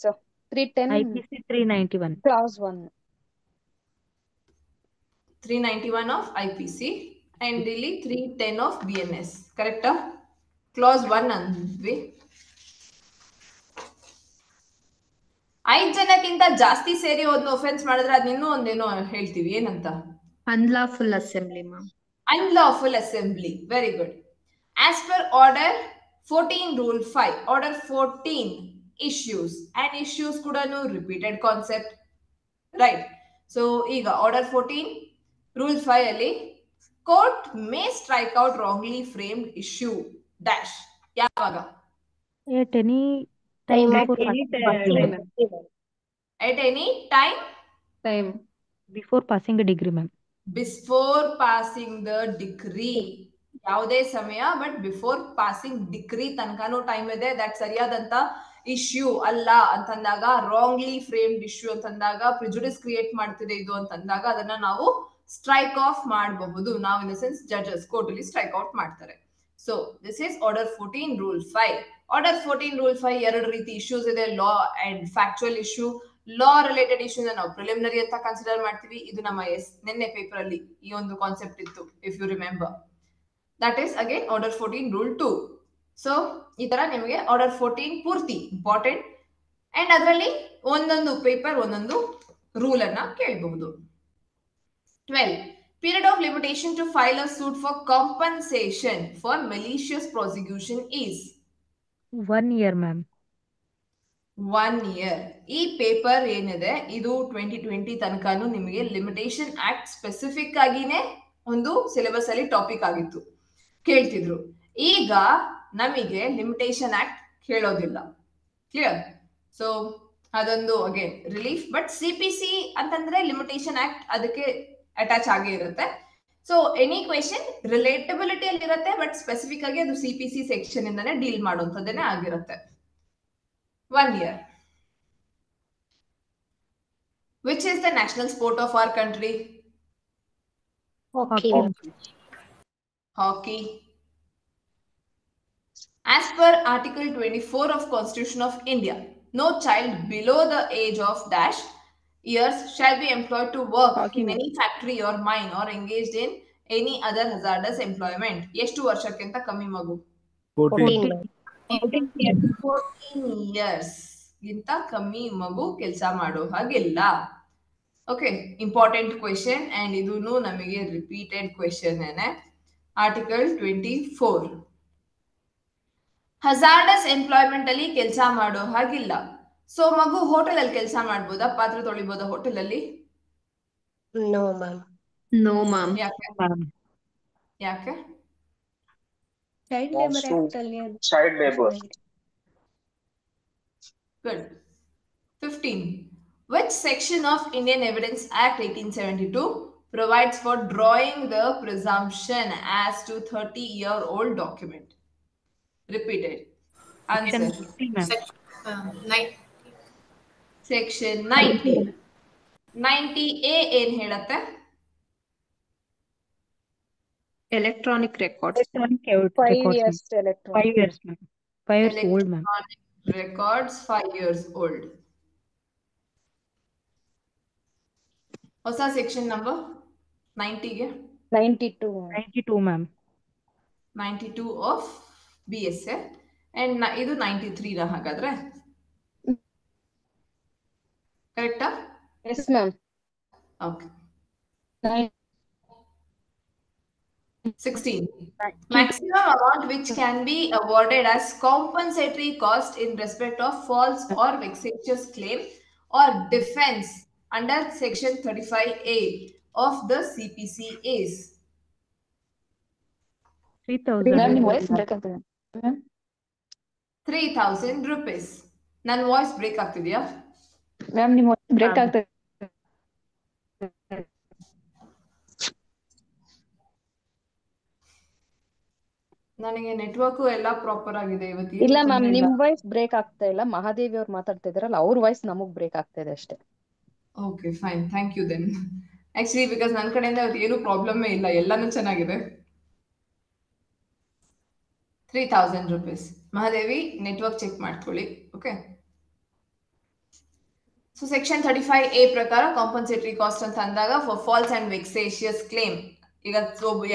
310 IPC 391 clause 1. 391 of IPC and ಇಲ್ಲಿ 310 of BNS. ಕರೆಕ್ಟಾ? ಕ್ಲಾಸ್ 1 ಅಂದ್ವಿ. 5 ಜನಕ್ಕಿಂತ ಜಾಸ್ತಿ ಸೇರಿ ಒಂದು ಒಫೆನ್ಸ್ ಮಾಡಿದ್ರೆ ಅದ್ ಇನ್ನೂ ಒಂದೇನೋ ಹೇಳ್ತೀವಿ, ಏನಂತ? Unlawful assembly, ma'am. Unlawful assembly. Very good. As per order 14 rule 5, order 14 issues and issues kuda repeated concept, right? So iga order 14 rule 5 ali court may strike out wrongly framed issue dash yavaga at any time At before any passing time. at any time before passing a degree, ma'am. before passing the degree. ಯಾವುದೇ ಸಮಯ but before passing degree ತನಕನೂ time ಇದೆ. That ಸರಿಯಾದಂತ issue ಅಲ್ಲ ಅಂತಂದಾಗ, wrongly framed issue ಅಂತಂದಾಗ, prejudice create ಮಾಡ್ತಿದೆ ಇದು ಅಂತಂದಾಗ ಅದನ್ನ ನಾವು ಸ್ಟ್ರೈಕ್ ಆಫ್ ಮಾಡಬಹುದು. ನಾವು in the sense judges court ಅಲ್ಲಿ ಸ್ಟ್ರೈಕ್ ಔಟ್ ಮಾಡ್ತಾರೆ. So this is order 14 rule 5. Order 14 rule 5 ಎರಡು ರೀತಿ ಇಶ್ಯೂಸ್ ಇದೆ, law and factual issue. Law related issues ನಾವು ಪ್ರಿಲಿಮಿನರಿ ಅಂತ ಕನ್ಸಿಡರ್ ಮಾಡ್ತೀವಿ. ಇದು ನಮ್ಮ ನಿನ್ನೆ ಪೇಪರ್ ಅಲ್ಲಿ ಈ ಒಂದು ಕಾನ್ಸೆಪ್ಟ್ ಇತ್ತು, if you remember. That is again order 14 rule 2. So ಈ ತರ ನಿಮಗೆ ಆರ್ಡರ್ 14 ಪೂರ್ತಿ ಇಂಪಾರ್ಟೆಂಟ್ ಅಂಡ್ ಅದರಲ್ಲಿ ಒಂದೊಂದು ಪೇಪರ್ ಒಂದೊಂದು ರೂಲ್ ಅನ್ನ ಕೇಳಬಹುದು. 12. Period of limitation to file a suit for compensation for malicious prosecution is 1 year, ma'am. 1 year. ಈ ಪೇಪರ್ ಏನಿದೆ ಇದು 2020 ತನಕನೂ ನಿಮಗೆ ಲಿಮಿಟೇಷನ್ ಆಕ್ಟ್ ಸ್ಪೆಸಿಫಿಕ್ ಆಗಿನೇ ಒಂದು ಸಿಲೆಬಸ್ ಅಲ್ಲಿ ಟಾಪಿಕ್ ಆಗಿತ್ತು, ಕೇಳ್ತಿದ್ರು. ಈಗ ನಮಗೆ ಲಿಮಿಟೇಷನ್ ಆಕ್ಟ್ ಕೇಳೋದಿಲ್ಲ. ಕ್ಲಿಯರ್? ಸೊ ಅದೊಂದು ಅಗೇನ್ ರಿಲೀಫ್. ಬಟ್ ಸಿಪಿಸಿ ಅಂತಂದ್ರೆ ಲಿಮಿಟೇಷನ್ ಆಕ್ಟ್ ಅದಕ್ಕೆ ಅಟ್ಯಾಚ್ ಆಗೇ ಇರುತ್ತೆ. ಸೊ ಎನಿ ಕ್ವೆಶನ್ ರಿಲೇಟಬಿಲಿಟಿ ಅಲ್ಲಿ ಇರುತ್ತೆ, ಬಟ್ ಸ್ಪೆಸಿಫಿಕ್ ಆಗಿ ಅದು ಸಿಪಿಸಿ ಸೆಕ್ಷನ್ ಇಂದಾನೆ ಡೀಲ್ ಮಾಡುವಂತದ್ದೇನೆ ಆಗಿರುತ್ತೆ. 1 year. Which is the national sport of our country? Okay. Hockey. As per Article 24 of Constitution of India, no child below the age of dash years shall be employed to work in any factory or mine or engaged in any other hazardous employment. ಎಷ್ಟು ವರ್ಷಕ್ಕಿಂತ ಕಮ್ಮಿ ಮಗು? 14. 14 years ಗಿಂತ ಕಮ್ಮಿ ಮಗು ಕೆಲಸ ಮಾಡೋ ಹಾಗಿಲ್ಲ. ಓಕೆ, ಇಂಪಾರ್ಟೆಂಟ್ ಕ್ವೆಶನ್ ಅಂಡ್ ಇದೂನು ನಮಗೆ ರಿಪೀಟೆಡ್ ಕ್ವೆಶನ್ ಏನೆ. ಆರ್ಟಿಕಲ್ 24. ಹಜಾರ್ಡಸ್ ಎಂಪ್ಲಾಯ್ಮೆಂಟ್ ಅಲ್ಲಿ ಕೆಲಸ ಮಾಡೋ ಹಾಗಿಲ್ಲ. ಸೊ ಮಗು ಹೋಟೆಲ್ ಅಲ್ಲಿ ಕೆಲಸ ಮಾಡ್ಬೋದಾ? ಪಾತ್ರೆ ತೊಳಿಬೋದಾ ಹೋಟೆಲ್ ಅಲ್ಲಿ? No, ma'am. No, ma'am. ಯಾಕೆ? ಯಾಕೆ? Child Wants labor to act ಅಲ್ಲಿ child labor. Good. 15. Which section of Indian Evidence Act 1872 provides for drawing the presumption as to 30-year-old document. Repeated. Section Answer. 90, ma'am. Section 90. 90A ಏನ್ ಹೇಳತ್ತೆ? Electronic records. Electronic 5 records, years ma'am. 5 electronic. years, ma'am. 5 years old, ma'am. Electronic records 5 years old. ಹೊಸ section number 90ಗೆ 92. 92, ma'am. 92 of BSA and ಇದು 93 ನ ಹಾಗಾದ್ರೆ ಕರೆಕ್ಟಾ? Yes, ma'am. Okay. 9. 16. Maximum amount which can be awarded as compensatory cost in respect of false or vexatious claim or defense under section 35A of the CPC is 3,000. Ma'am, ನಿಮ್ಮ voice break ಆಗ್ತದೆ. Ma'am? 3,000 rupees. ನನ್ನ voice break ಆಗ್ತಿದ್ಯಾ? Ma'am, ನಿಮ್ಮ voice break ಆಗ್ತದೆ. ನನಗೆ network ಎಲ್ಲ proper ಆಗಿದೆ ಇವತ್ತು. ಇಲ್ಲ ಮ್ಯಾಮ್, ನಿಮ್ ವಾಯ್ಸ್ ಬ್ರೇಕ್ ಆಗ್ತಾ ಇಲ್ಲ. ಮಹಾದೇವಿ ಅವ್ರು ಮಾತಾಡ್ತಾ ಇದಾರಲ್ಲ, ಅವ್ರ ವಾಯ್ಸ್ ನಮಗ್ ಬ್ರೇಕ್ ಆಗ್ತಾ ಇದೆ ಅಷ್ಟೇ. Okay fine, thank you then. Actually because ನನ್ನ ಕಡೆಯಿಂದ ಇವತ್ತು ಏನು ಪ್ರಾಬ್ಲಮ್ ಇಲ್ಲ, ಎಲ್ಲಾನು ಚೆನ್ನಾಗಿದೆ. 3,000 rupees. ಮಹಾದೇವಿ ನೆಟ್ವರ್ಕ್ ಚೆಕ್ ಮಾಡ್ಕೊಳ್ಳಿ. ಓಕೆ. ಸೊ ಸೆಕ್ಷನ್ 35A ಪ್ರಕಾರ ಕಾಂಪನ್ಸೇಟರಿ ಕಾಸ್ಟ್ ಅಂತ ಅಂದಾಗ ಫಾರ್ ಫಾಲ್ಸ್ ಅಂಡ್ ವೆಕ್ಸೇಷಿಯಸ್ ಕ್ಲೇಮ್. ಈಗ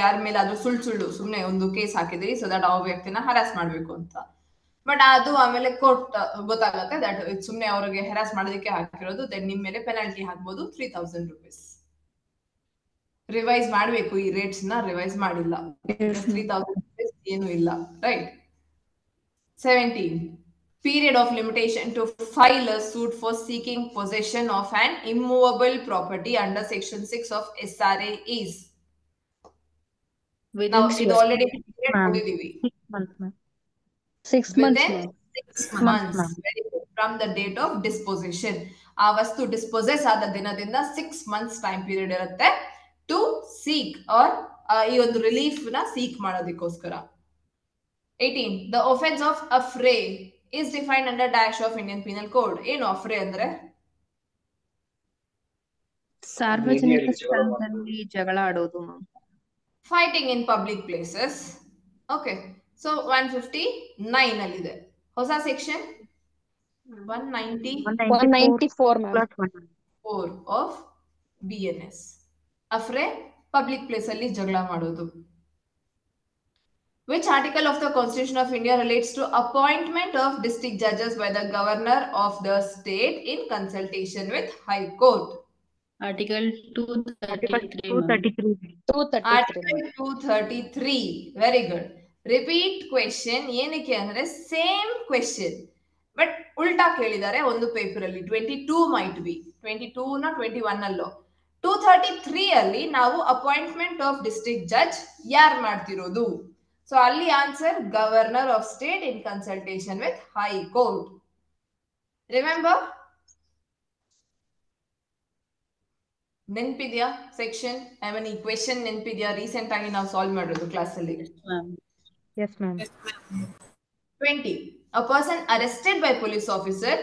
ಯಾರ ಮೇಲೆ ಆದ್ರೂ ಸುಳ್ಳು ಸುಮ್ನೆ ಒಂದು ಕೇಸ್ ಹಾಕಿದ್ರಿ ಸೊ ದಟ್ ಆ ವ್ಯಕ್ತಿನ ಹರಾಸ್ ಮಾಡ್ಬೇಕು ಅಂತ, ಬಟ್ ಅದು ಆಮೇಲೆ ಕೋರ್ಟ್ ಗೊತ್ತಾಗುತ್ತೆ ದಟ್ ಸುಮ್ನೆ ಅವ್ರಿಗೆ ಹರಾಸ್ ಮಾಡೋದಕ್ಕೆ ಹಾಕಿರೋದು, ದೆನ್ ನಿಮ್ ಮೇಲೆ ಪೆನಾಲ್ಟಿ ಹಾಕ್ಬೋದು 3,000 rupees. ರಿವೈಸ್ ಮಾಡ್ಬೇಕು, ಈ ರೇಟ್ಸ್ ನ ರಿವೈಸ್ ಮಾಡಿಲ್ಲ. 3,000 rupees ಏನು ಇಲ್ಲ, right? 17. Period of limitation to file a suit for seeking possession of an immovable property under section 6 of SRA is. Now ಇದು already ಓದಿದೀವಿ. 6 months, ma'am. 6 months. Within 6 months. Very good. From the date of disposition. ಆ ವಸ್ತು ಡಿಸ್ಪೊಸೆಸ್ ಆದ ದಿನದಿಂದ 6 months time period ಇರುತ್ತೆ to seek R ಈ ಒಂದು relief ನ seek ಮಾಡೋದಕ್ಕೋಸ್ಕರ. 18. The offense of affray is defined under dash of Indian Penal Code. ಏನು affray ಅಂದ್ರೆ? ಸಾರ್ವಜನಿಕ ಸ್ಥಳದಲ್ಲಿ ಜಗಳ ಆಡೋದು ma'am. Fighting in public places. Okay. So 159 ಅಲ್ಲಿದೆ. ಹೊಸ section 194 ma'am. 4 of BNS. affray public place ಅಲ್ಲಿ ಜಗಳ ಮಾಡೋದು. Which article of the Constitution of India relates to appointment of district judges by the governor of the state in consultation with High Court? Article 233. 233. Article 233. Very good. Repeat question. ಏನಕ್ಕೆ ಅಂದ್ರೆ same question but ಉಲ್ಟಾ ಕೇಳಿದ್ದಾರೆ ಒಂದು paper ಅಲ್ಲಿ. 22 might be 22 ನ 21 ಅಲ್ಲೋ. 233 ಅಲ್ಲಿ ನಾವು ಅಪಾಯಿಂಟ್ಮೆಂಟ್ ಆಫ್ ಡಿಸ್ಟ್ರಿಕ್ಟ್ ಜಡ್ಜ್ ಯಾರು ಮಾಡ್ತಿರೋದು? ಸೊ ಅಲ್ಲಿ answer governor of state in consultation with high court. Remember? ನೆನ್ಪಿದ್ಯಾ ಸೆಕ್ಷನ್? ಐ ಮೀನ್ ಈ ಕ್ವೆಶ್ಚನ್ ನೆನ್ಪಿದ್ಯಾ? ರೀಸೆಂಟ್ ಆಗಿ ನಾವು ಸಾಲ್ವ್ ಮಾಡಿರೋದು ಕ್ಲಾಸ್ ಅಲ್ಲಿ. Yes, ma'am. 20. A person arrested by police officer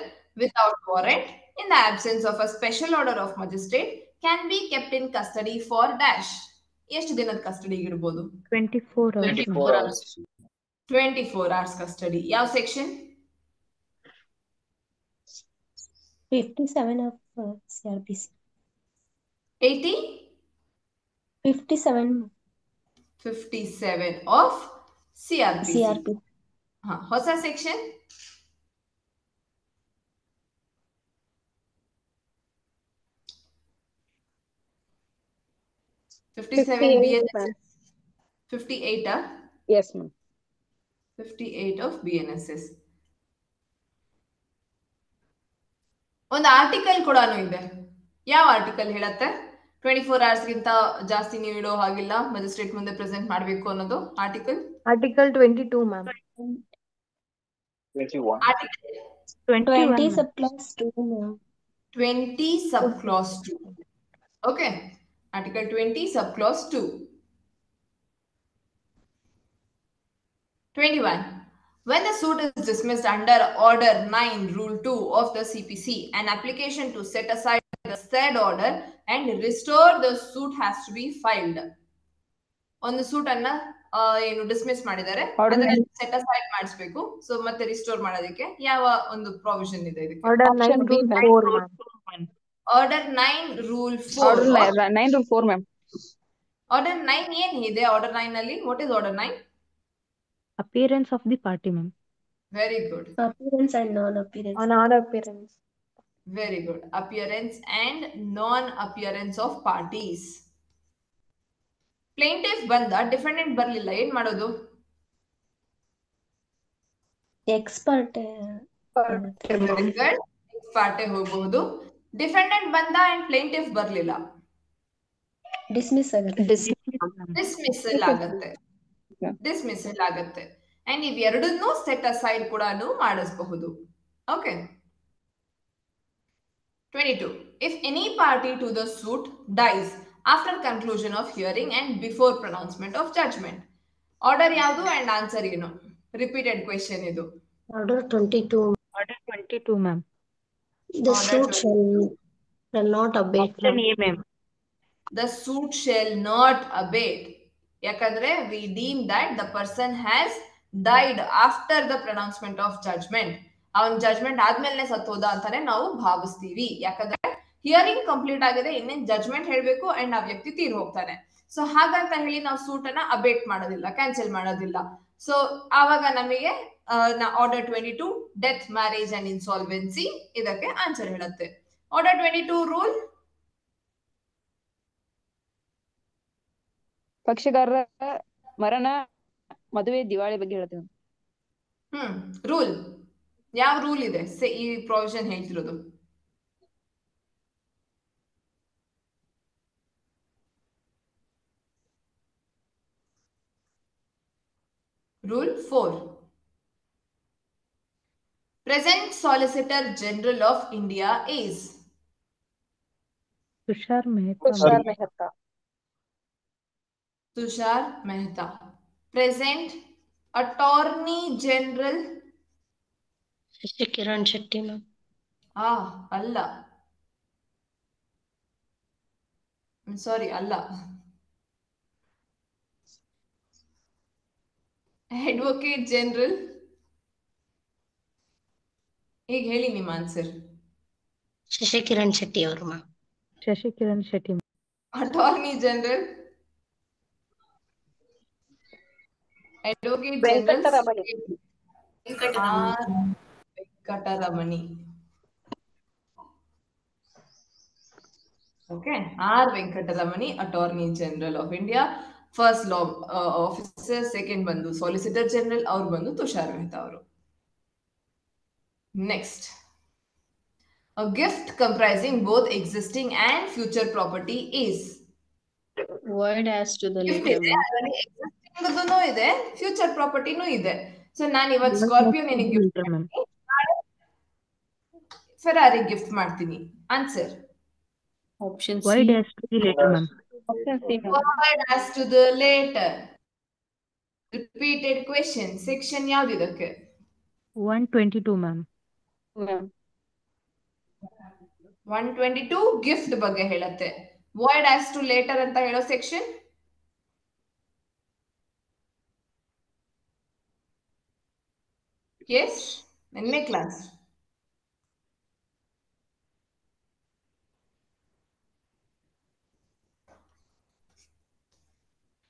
without warrant in the absence of a special order of magistrate can be kept in custody for dash. ಎಷ್ಟು ದಿನದ custody ಇಡಬಹುದು? 24 hours. 24 hours. 24 hours custody. ಯಾವ section? 57 of CRPC. 80? 57 57 of CRPC. ಹೊಸ section? BNSS. 58 Yes ma'am. 58 of BNSS. ಒಂದು article ಕೂಡ ಇದೆ. ಯಾವ article ಹೇಳತ್ತೆ 24 hours ಗಿಂತ ಜಾಸ್ತಿ ನೀವು ಇಡೋ ಹಾಗಿಲ್ಲ, ಮ್ಯಾಜಿಸ್ಟ್ರೇಟ್ ಮುಂದೆ ಪ್ರೆಸೆಂಟ್ ಮಾಡಬೇಕು ಅನ್ನೋದು? Article 22 ma'am. 21. Article 20 subclause 2 ma'am. 20 subclause 2. Okay. Article 20, subclause 2. 21. When the suit is dismissed under Order 9, Rule 2 of the CPC, an application to set aside the said order and restore the suit has to be filed. ಒಂದು suit ಅನ್ನ ಏನು dismiss ಮಾಡಿದ್ದಾರೆ, ಅದನ್ನ set aside ಮಾಡಿಸ್ಬೇಕು. So ಮತ್ತೆ restore ಮಾಡೋದಕ್ಕೆ ಯಾವ ಒಂದು ಪ್ರಾವಿಷನ್ ಇದೆ ಇದಕ್ಕೆ? Order 9 Rule 4, ma'am. Order 9 rule 4. Order 9 Rule 4, ma'am. Order 9 ಏನ್ ಇದೆ? ಆರ್ಡರ್ 9 ಅಲ್ಲಿ what is order 9? Appearance of the party, ma'am. Very good. Appearance and non-appearance. Non-appearance. Very good. Appearance and non-appearance of parties. Plaintiff ಬಂದ, defendant ಬರ್ಲಿಲ್ಲ, ಏನ್ ಮಾಡೋದು? Ex parte. X ಪಾರ್ಟೆ ಹೋಗಬಹುದು. Defendant ಬಂದ and plaintiff ಬರ್ಲಿಲ್ಲ, Dismiss ಆಗುತ್ತೆ. Dismissal ಆಗತ್ತೆ. Dismissal ಆಗತ್ತೆ. ಅಂಡ್ ಇವೆರಡನ್ನೂ ಸೆಟ್ ಅಸೈಡ್ ಕೂಡ ಮಾಡಿಸಬಹುದು. Okay. 22. If any party to the suit dies after conclusion of hearing and before pronouncement of judgment. Order ಯಾವುದು ಅಂಡ್ ಆನ್ಸರ್ ಏನು? ರಿಪೀಟೆಡ್ ಕ್ವೆಶ್ಚನ್ ಇದು. Order 22. Order 22, ma'am. The Order suit shall not abate. Option A, ma'am. The suit shall not abate. ಯಾಕಂದ್ರೆ we deem that the person has died after the pronouncement of judgment. ಅವನ್ judgement ಆದ್ಮೇಲೆ ಸತ್ತೋದ ಅಂತಾನೆ ನಾವು ಭಾವಿಸ್ತೀವಿ. ಯಾಕಂದ್ರೆ hearing complete ಆಗಿದೆ, ಇನ್ನೇನ್ judgement ಹೇಳ್ಬೇಕು and ಆ ವ್ಯಕ್ತಿ ತೀರ್ ಹೋಗ್ತಾನೆ. ಸೊ ಹಾಗಂತ ಹೇಳಿ ನಾವು ಸೂಟ್ ಅನ್ನ ಅಬೇಟ್ ಮಾಡೋದಿಲ್ಲ, ಕ್ಯಾನ್ಸಲ್ ಮಾಡೋದಿಲ್ಲ. ಸೊ ಆವಾಗ ನಮಗೆ order 22 death, marriage and insolvency ಇದಕ್ಕೆ ಆನ್ಸರ್ ಹೇಳುತ್ತೆ. ಆರ್ಡರ್ 22 ರೂಲ್ ಪಕ್ಷಗಾರರ ಮರಣ, ಮದುವೆ, ದಿವಾಳಿ ಬಗ್ಗೆ ಹೇಳ್ತೇವೆ. ರೂಲ್ ಯಾವ ರೂಲ್ ಇದೆ ಈ ಪ್ರೊವಿಷನ್ ಹೇಳ್ತಿರೋದು? Rule 4. Present Solicitor General of India is Tushar Mehta. Tushar Mehta. Present Attorney General Kiran Shetty, ma'am. ಅಲ್ಲ. ಸಾರಿ, ಅಲ್ಲ. Advocate general. ಈಗ ಹೇಳಿ ನಿಮ್ಮ ಆನ್ಸರ್. ಶಶಿಕಿರಣ್ ಶೆಟ್ಟಿ ಅವರು, ma'am. Shashikiran Shetty. Attorney general. Advocate general Venkataramani. Okay, R. Venkateramani, Attorney General of India. First law officer, second bandu Solicitor General, our bandu Tushar Mehta avaru. Next, a gift comprising both existing and future property is Void as to the gift later ಇದೆ, one. ಅದರಲ್ಲಿ existing ಇದೆ, future property ಇದೆ. So ನಾನು ಇವತ್ತು Scorpio ನಿನಗೆ gift ಮಾಡ್ತೀನಿ, Ferrari gift ಮಾಡ್ತೀನಿ. Answer Option C. Void as to the later, ma'am. void as to the later. Repeated question. Section ಯಾವ್ದು ಇದಕ್ಕೆ? 122, ma'am. 122 ಗಿಫ್ಟ್ ಬಗ್ಗೆ ಹೇಳುತ್ತೆ. void as to later ಅಂತ ಹೇಳೋ ಸೆಕ್ಷನ್ yes, ನಿನ್ನೆ class.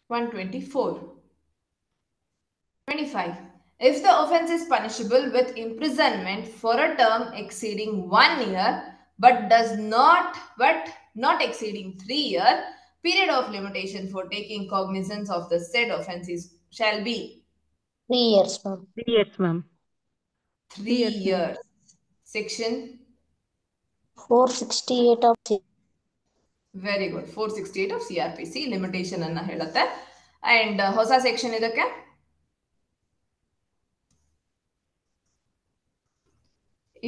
One 25. If the offense is punishable with imprisonment for a term exceeding 1 year, but not exceeding 3 years, period of limitation for taking cognizance of the said offenses shall be 3 years, ma'am. 3 years, ma'am. 3 years. Section 468 of very good. 468 of CRPC limitation ಅನ್ನ ಹೇಳುತ್ತೆ. And ಹೊಸ section ಇದಕ್ಕೆ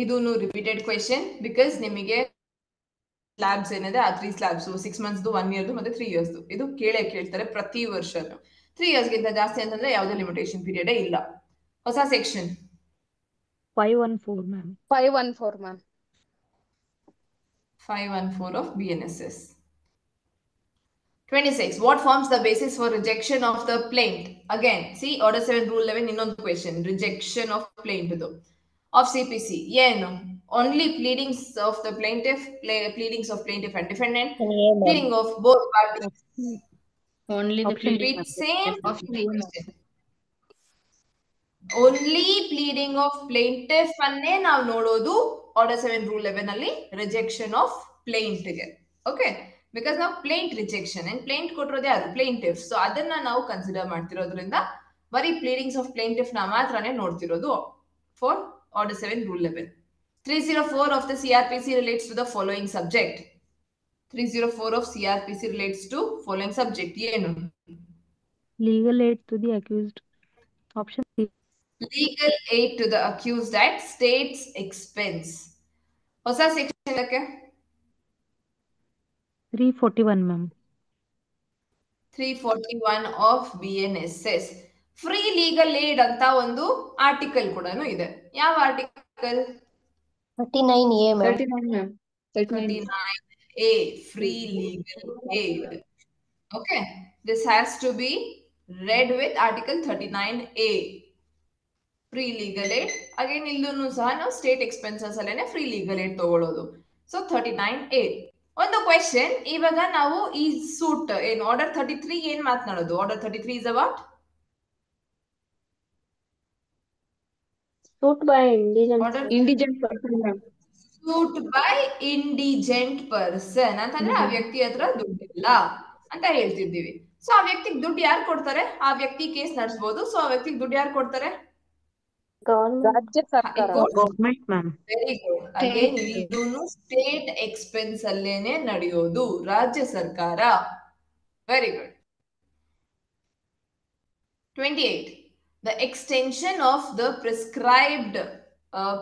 ಇದೂನು repeated question because ನಿಮಗೆ slabs ಏನಿದೆ ಆ 3 slabs 6 ಮಂತ್ಸ್ದು 1 ಇಯರ್ದು ಮತ್ತೆ 3 ಇಯರ್ಸ್ದು ಇದು ಕೇಳ್ತಾರೆ ಪ್ರತಿ ವರ್ಷನೂ. 3 ಇಯರ್ಸ್ಗಿಂತ ಜಾಸ್ತಿ ಅಂತಂದ್ರೆ ಯಾವುದೇ ಲಿಮಿಟೇಷನ್ ಪೀರಿಯಡ್ ಇಲ್ಲ. ಹೊಸ section 514 ma'am. 514 ma'am. 514 of BNSS. 26. What forms the basis for rejection of the plaint? Again, see Order 7 Rule 11 ಇನ್ನೊಂದು question. Rejection of plaint of CPC. ಏನು? Only pleadings of the plaintiff, pleadings of plaintiff and defendant, pleading of both parties. Only the Option pleading. Repeat same Option A. question. Only pleading of plaintiff ಅನ್ನೇ ನಾವು ನೋಡೋದು Order 7 Rule 11 ಅಲ್ಲಿ rejection of plaint ಗೆ. Okay? Because ನಾವು plaint rejection and plaint ಕೊಟ್ಟಿರೋದು ಯಾರು? Plaintiff. So ಅದನ್ನ ನಾವು ಕನ್ಸಿಡರ್ ಮಾಡ್ತಿರೋದ್ರಿಂದ ಬರೀ pleadings of plaintiff ನ ಮಾತ್ರನೇ ನೋಡ್ತಿರೋದು for Order 7 Rule 11. 304 of the CRPC relates to the following subject. 304 of CRPC relates to following subject. ಏನು? Legal aid to the accused. Option C. Legal aid to the accused at state's expense. ಹೊಸ section ಇದಕ್ಕೆ 341 ma'am. 341 of BNSS. Free legal aid ಅಂತ ಒಂದು article ಕೂಡ ಇದೆ. ಯಾವ article? 39A, ma'am. 39 ma'am. 39A. Free legal aid. Okay. This has to be read with Article 39A. Free legal aid. Again, ಇಲ್ಲೂ ಸಹ ನಾವು ಸ್ಟೇಟ್ ಎಕ್ಸ್ಪೆನ್ಸಸ್ ಅಲ್ಲೇನೆ ಫ್ರೀ ಲೀಗಲ್ ಏಡ್ ತಗೊಳ್ಳೋದು. So 39A. ಒಂದು ಕ್ವೆಶನ್, ಇವಾಗ ನಾವು ಈ ಸೂಟ್ ಏನು ಆರ್ಡರ್ 33 ಏನ್ ಮಾತನಾಡೋದು? Order 33 is about Suit by indigent. Order Indigent person, ma'am. suit by indigent person ಅಂತಂದ್ರೆ ಆ ವ್ಯಕ್ತಿ ಹತ್ರ ದುಡ್ಡಿಲ್ಲ ಅಂತ ಹೇಳ್ತಿದ್ದೀವಿ. ಸೊ ಆ ವ್ಯಕ್ತಿಗೆ ದುಡ್ಡು ಯಾರು ಕೊಡ್ತಾರೆ? ಆ ವ್ಯಕ್ತಿ ಕೇಸ್ ನಡೆಸಬಹುದು. ಸೊ ಆ ವ್ಯಕ್ತಿಗೆ ದುಡ್ಡು ಯಾರು ಕೊಡ್ತಾರೆ? Government. ರಾಜ್ಯ ಸರ್ಕಾರ. Government ma'am. Very good. Again ಇಲ್ಲೂ ಸ್ಟೇಟ್ ಎಕ್ಸ್ಪೆನ್ಸ್ ಅಲ್ಲೇನೆ ನಡೆಯೋದು, ರಾಜ್ಯ ಸರ್ಕಾರ. Very good. 28. The extension of the prescribed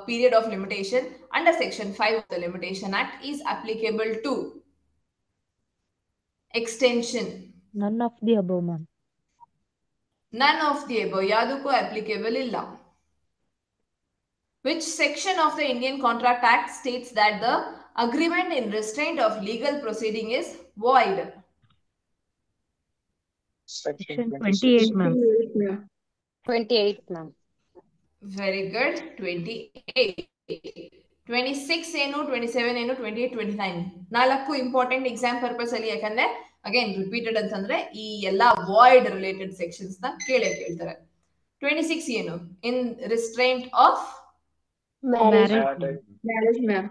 period of limitation under Section 5 of the Limitation Act is applicable to. Extension. None of the above ma'am. None of the above. ಯಾವುದಕ್ಕೂ applicable ಇಲ್ಲ. Which section of the Indian Contract Act states that the agreement in restraint of legal proceeding is void? Section 28 ma'am. 28 ma'am. Very good. 28. 26 ಏನು, 27 ಏನು, 28, 29 ನಾಲ್ಕು important exam purpose ಅಲ್ಲಿ. ಯಾಕಂದ್ರೆ again repeated ಅಂತಂದ್ರೆ ಈ ಎಲ್ಲಾ ವಾಯ್ಡ್ ರಿಲೇಟೆಡ್ ಸೆಕ್ಷನ್ಸ್ ನ ಕೇಳ್ತಾರೆ. 26 ಏನು? In restraint of Marriage, ma'am.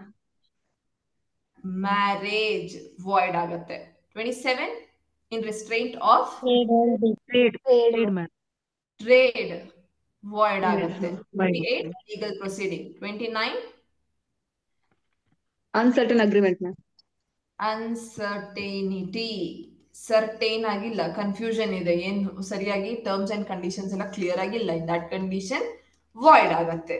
Marriage void ಆಗತ್ತೆ. 27 in restraint of trade ma'am. Trade void ಆಗುತ್ತೆ. 28 legal proceeding. 29 Uncertain agreement, ma'am. Uncertainty. Certain ಆಗಿಲ್ಲ, ಕನ್ಫ್ಯೂಷನ್ ಇದೆ, ಏನು ಸರಿಯಾಗಿ ಟರ್ಮ್ಸ್ ಅಂಡ್ ಕಂಡೀಷನ್ಸ್ ಎಲ್ಲ ಕ್ಲಿಯರ್ ಆಗಿಲ್ಲ. ಇನ್ ದಟ್ ಕಂಡೀಷನ್ ವಾಯ್ಡ್ ಆಗತ್ತೆ.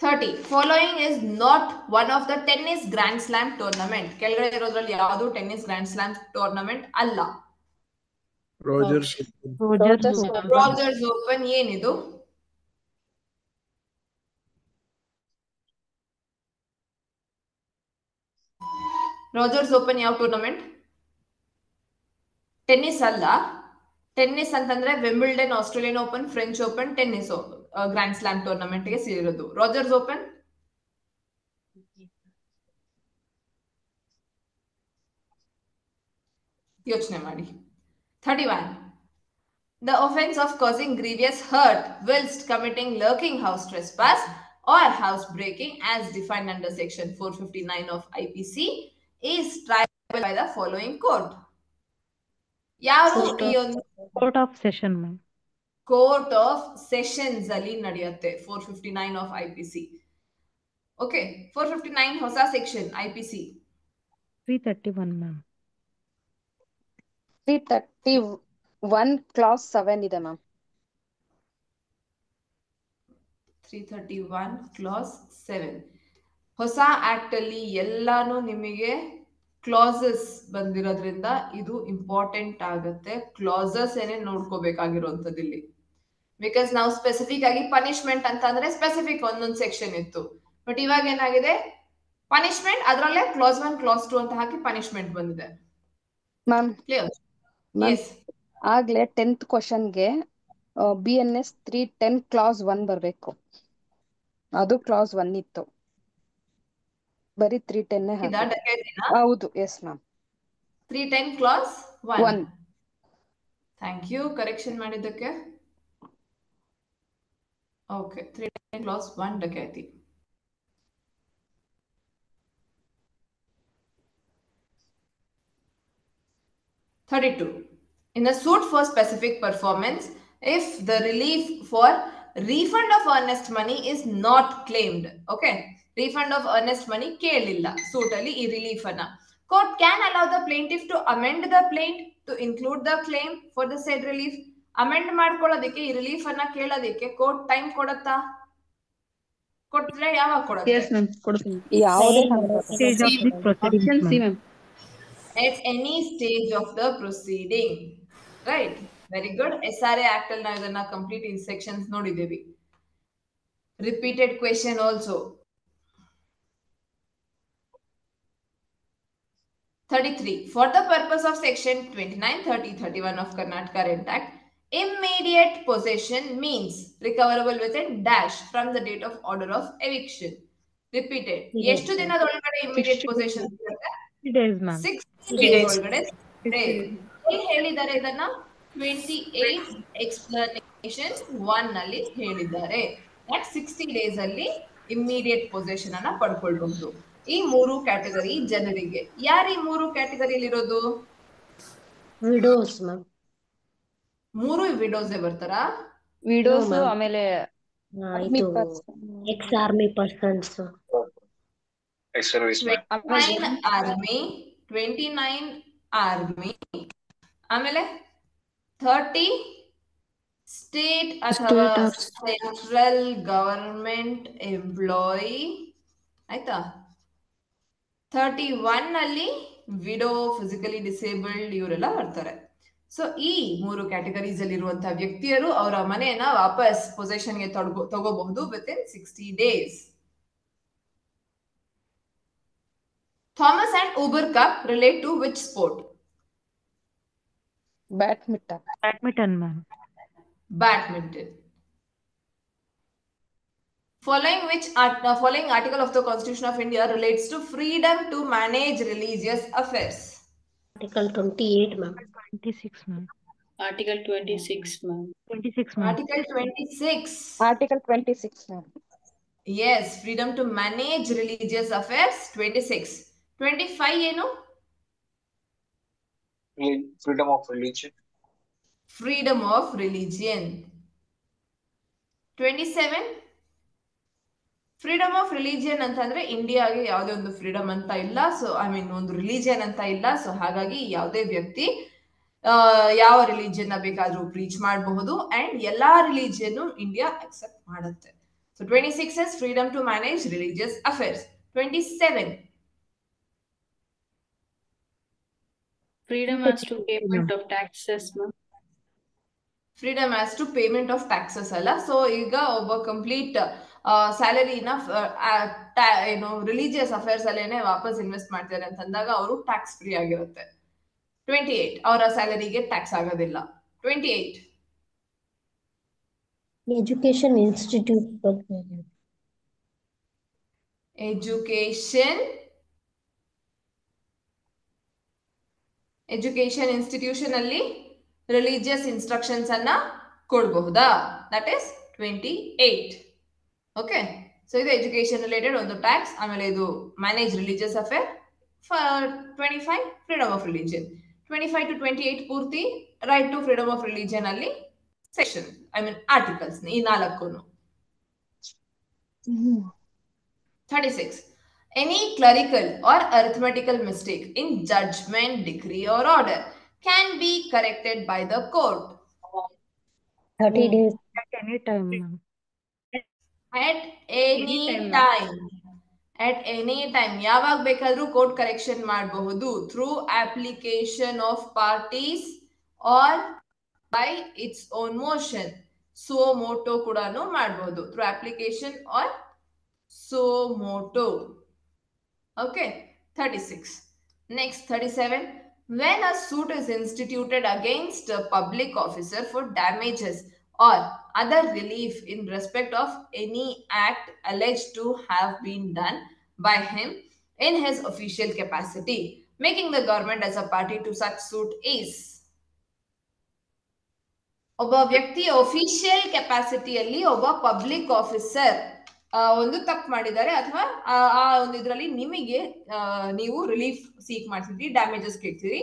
30. Following is not one of the tennis grand slam tournament. ಕೆಳಗಡೆ ಇರೋದ್ರಲ್ಲಿ ಯಾವುದು ಟೆನ್ನಿಸ್ ಗ್ರ್ಯಾಂಡ್ ಸ್ಲಾಮ್ ಟೂರ್ನಮೆಂಟ್ ಅಲ್ಲ. ರೋಜರ್ಸ್ ರೋಜರ್ಸ್ ಓಪನ್ ಏನಿದು? ರೋಜರ್ಸ್ ಓಪನ್ ಯಾವ ಟೂರ್ನಮೆಂಟ್? ಟೆನ್ನಿಸ್ ಅಲ್ಲ. ಟೆನ್ನಿಸ್ ಅಂತಂದ್ರೆ Wimbledon, Australian open, French open, tennis grand slam tournament ಗೆ ಸೇರಿರೋದು. Rogers open ಯೋಚನೆ ಮಾಡಿ. 31. The offense of causing grievous hurt whilst committing lurking house trespass or house breaking as defined under section 459 of IPC is triable by the following court. ಯಾರು ಈ ಒಂದು court of session ma'am. Court of sessions ಅಲ್ಲಿ ನಡೆಯುತ್ತೆ. 459 of IPC. Okay, 459 ಹೊಸ section IPC. 331 ma'am. 331 class 7 ಇದೆ ma'am. 331 class 7. ಹೊಸ act ಅಲ್ಲಿ ಎಲ್ಲಾನು ನಿಮಗೆ ಕ್ಲಾಸಸ್ ಬಂದಿರೋದ್ರಿಂದ ಇದು ಇಂಪಾರ್ಟೆಂಟ್ ಆಗುತ್ತೆ. ಕ್ಲಾಸಸ್ ಏನೇ ನೋಡ್ಕೋಬೇಕಾಗಿರುವಂತದ್ದು ಇಲ್ಲಿ. ಬಿಕಾಸ್ ನಾವು ಸ್ಪೆಸಿಫಿಕ್ ಆಗಿ ಪನಿಷ್ಮೆಂಟ್ ಅಂತ ಅಂದ್ರೆ ಸ್ಪೆಸಿಫಿಕ್ ಒಂದೊಂದು ಸೆಕ್ಷನ್ ಇತ್ತು. ಬಟ್ ಇವಾಗ ಏನಾಗಿದೆ, ಪನಿಷ್ಮೆಂಟ್ ಅದರಲ್ಲೇ ಕ್ಲಾಸ್ 1 ಕ್ಲಾಸ್ 2 ಅಂತ ಹಾಕಿ ಪನಿಷ್ಮೆಂಟ್ ಬಂದಿದೆ. Ma'am clear? ಎಸ್. ಆಗ್ಲೇ 10th ಕ್ವಶನ್ಗೆ BNS 310 ಕ್ಲಾಸ್ 1 ಬರ್ಬೇಕು. ಅದು ಕ್ಲಾಸ್ 1 ಇತ್ತು, ಬರೀ 310 ಹೌದು. Yes ma'am. 310 clause 1. 1. Thank you correction ಮಾಡಿದ್ದಕ್ಕೆ. Okay, 310 clause 1 dacoity. (32) In a suit for specific performance, if the relief for refund of earnest money is not claimed, okay, refund of earnest money ಕೇಳಿಲ್ಲ suit ಅಲ್ಲಿ ಈ relief ಅನ್ನ, court can allow the plaintiff to amend the plaint to include the claim for the said relief. Amend ಮಾಡ್ಕೊಳ್ಳೋದಕ್ಕೆ ಈ relief ಅನ್ನ ಕೇಳೋದಕ್ಕೆ court time ಕೊಡುತ್ತಾ? ಕೊಟ್ರೆ ಯಾವಾಗ ಕೊಡುತ್ತೆ? Yes ma'am, ಕೊಡ್ತೀನಿ. ಯಾವುದೇ Stage of the proceedings, Option C ma'am. ma'am. At any stage of the proceeding. Right? Very good. SRA Act ಅಲ್ಲಿ ನಾವು ಇದನ್ನ ಕಂಪ್ಲೀಟ್ ಇನ್ ಸೆಕ್ಷನ್ಸ್ ನೋಡಿದ್ದೇವೆ. Repeated question also. 33. For the purpose of section 29, 30, 31 of Karnataka Rent Act, immediate possession means recoverable within dash from the date of order of eviction. Repeated. ಎಷ್ಟು ದಿನದೊಳಗಡೆ immediate possession ಸಿಗುತ್ತೆ? 60 days, ma'am. 60 days ಒಳಗಡೆ ಸಿಗುತ್ತೆ. ಎಲ್ಲಿ ಹೇಳಿದ್ದಾರೆ ಇದನ್ನ? 28 explanation 1 ನಲ್ಲಿ ಹೇಳಿದ್ದಾರೆ. that 60 days ಅಲ್ಲಿ immediate possession ಅನ್ನ ಪಡ್ಕೊಳ್ಬಹುದು. ಈ 3 ಕ್ಯಾಟಗರಿ ಜನರಿಗೆ. ಯಾರು ಈ 3 ಕ್ಯಾಟಗರಿಯಲ್ಲಿ ಇರೋದು? Widow's ma'am. 3 ವಿಡೋಸ್ ಬರ್ತಾರಾ? Widow's, No, ma'am. ಆಮೇಲೆ ಇದು ex army persons. Ex-service man. 29 army, 29 army, ಆಮೇಲೆ 30 ಸ್ಟೇಟ್ ಅಥವಾ ಸೆಂಟ್ರಲ್ ಗವರ್ಮೆಂಟ್ ಎಂಪ್ಲಾಯಿ. ಆಯ್ತಾ? 31 ಅಲ್ಲಿ ವಿಡೋ, ಫಿಸಿಕಲಿ ಡಿಸೇಬಲ್ಡ್ ಇವರೆಲ್ಲ ಬರ್ತಾರೆ. ಸೊ ಈ 3 ಕ್ಯಾಟಗರೀಸ್ ಅಲ್ಲಿ ಇರುವಂತಹ ವ್ಯಕ್ತಿಯರು ಅವರ ಮನೆಯನ್ನ ವಾಪಸ್ ಪೊಸೆಷನ್ಗೆ ತಗೋಬಹುದು within 60 days. Thomas and Uber cup relate to which sport? Badminton, ma'am. Badminton. Following article of the Constitution of India relates to freedom to manage religious affairs? Article 28, ma'am. 26, ma'am. Article 26 ma'am. 26, ma'am. Article 26. Article 26 ma'am. Yes, freedom to manage religious affairs. 26. 25 ಏನು? Freedom of religion. Freedom of religion. 27. Freedom of religion ಅಂತಂದ್ರೆ ಇಂಡಿಯಾಗೆ ಯಾವುದೇ ಒಂದು freedom ಅಂತ ಇಲ್ಲ. So ಒಂದು religion ಅಂತ ಇಲ್ಲ. ಸೊ ಹಾಗಾಗಿ ಯಾವುದೇ ವ್ಯಕ್ತಿ ಯಾವ ರಿಲಿಜಿಯನ್ ಬೇಕಾದ್ರೂ ಪ್ರೀಚ್ ಮಾಡಬಹುದು ಅಂಡ್ ಎಲ್ಲಾ ರಿಲಿಜಿಯನ್ ಇಂಡಿಯಾ ಅಕ್ಸೆಪ್ಟ್ ಮಾಡುತ್ತೆ. So 26 is freedom to manage religious affairs. 27. Freedom as to payment of taxes ma'am. Freedom as to payment of taxes ಅಲ್ಲ. ಸೊ ಈಗ ಒಬ್ಬ ಕಂಪ್ಲೀಟ್ ಸ್ಯಾಲರಿನ ರಿಲಿಜಿಯಸ್ ಅಫೇರ್ಸ್ ಅಲ್ಲೇನೆ ವಾಪಸ್ ಇನ್ವೆಸ್ಟ್ ಮಾಡ್ತಾರೆ ಅಂತಂದಾಗ ಅವರು ಟ್ಯಾಕ್ಸ್ ಫ್ರೀ ಆಗಿರುತ್ತೆ. 28 ಅವರ ಸ್ಯಾಲರಿಗೆ ಟ್ಯಾಕ್ಸ್ ಆಗೋದಿಲ್ಲ. 28 ಎಜುಕೇಶನ್ ಇನ್ಸ್ಟಿಟ್ಯೂಟ್ ಬಗ್ಗೆ. ಎಜುಕೇಶನ್ ಇನ್ಸ್ಟಿಟ್ಯೂಷನ್ ಅಲ್ಲಿ ರಿಲಿಜಿಯಸ್ ಇನ್ಸ್ಟ್ರಕ್ಷನ್ಸ್ ಅನ್ನ ಕೊಡಬಹುದಾ? That is 28. ಓಕೆ, ಸೊ ಇದು ಎಜುಕೇಶನ್ ರಿಲೇಟೆಡ್ ಒಂದು ಟ್ಯಾಕ್ಸ್. ಆಮೇಲೆ ಇದು manage religious affair. 25 freedom of religion. 25 to 28 ಪೂರ್ತಿ right to freedom of religion ಅಲ್ಲಿ ಸೆಕ್ಷನ್ ಆರ್ಟಿಕಲ್ಸ್ ಈ 4. 36. Any clerical or arithmetical mistake in judgment, decree or order can be corrected by the court 30 days. At any time, ma'am. at any time. at any time ಯಾವಾಗ ಬೇಕಾದ್ರೂ code correction ಮಾಡಬಹುದು through application of parties or by its own motion. Suo motu ಕೂಡ ಮಾಡಬಹುದು through application or suo motu. Okay, 36. Next, 37. When a suit is instituted against a public officer for damages or other relief in respect of any act alleged to have been done by him in his official capacity, making the government as a party to such suit is ಒಬ್ಬ ವ್ಯಕ್ತಿ official ಕೆಪಾಸಿಟಿಯಲ್ಲಿ ಒಬ್ಬ public officer ಒಂದು ತಪ್ಪು ಮಾಡಿದ್ದಾರೆ ಅಥವಾ ಆ ಒಂದು ಇದರಲ್ಲಿ ನಿಮಗೆ ನೀವು ರಿಲೀಫ್ ಸೀಕ್ ಮಾಡ್ತಿದ್ರಿ, ಡ್ಯಾಮೇಜಸ್ ಕೇಳ್ತೀರಿ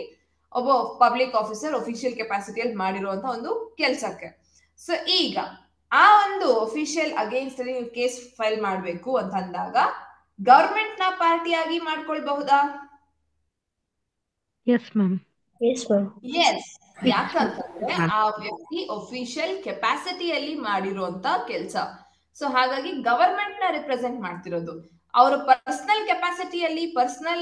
ಒಬ್ಬ ಪಬ್ಲಿಕ್ ಆಫೀಸರ್ ಅಫಿಷಿಯಲ್ ಕೆಪಾಸಿಟಿಯಲ್ಲಿ ಮಾಡಿರುವಂತ ಒಂದು ಕೆಲಸಕ್ಕೆ. ಸೊ ಈಗ ಆ ಒಂದು ಅಫಿಷಿಯಲ್ ಅಗೇನ್ಸ್ಟ್ ಅಲ್ಲಿ ನೀವು ಕೇಸ್ ಫೈಲ್ ಮಾಡಬೇಕು ಅಂತ ಅಂದಾಗ ಗವರ್ಮೆಂಟ್ ನ ಪಾರ್ಟಿಯಾಗಿ ಮಾಡ್ಕೊಳ್ಬಹುದಾ? Yes ma'am. Yes ma'am. Yes. ಯಾಕಂತಂದ್ರೆ ಆ ವ್ಯಕ್ತಿ ಅಫಿಷಿಯಲ್ ಕೆಪಾಸಿಟಿಯಲ್ಲಿ ಮಾಡಿರುವಂತ ಕೆಲಸ. ಸೊ ಹಾಗಾಗಿ ಗವರ್ಮೆಂಟ್ ನ ರಿಪ್ರೆಸೆಂಟ್ ಮಾಡ್ತಿರೋದು. ಅವರ ಪರ್ಸನಲ್ ಕೆಪಾಸಿಟಿಯಲ್ಲಿ ಪರ್ಸನಲ್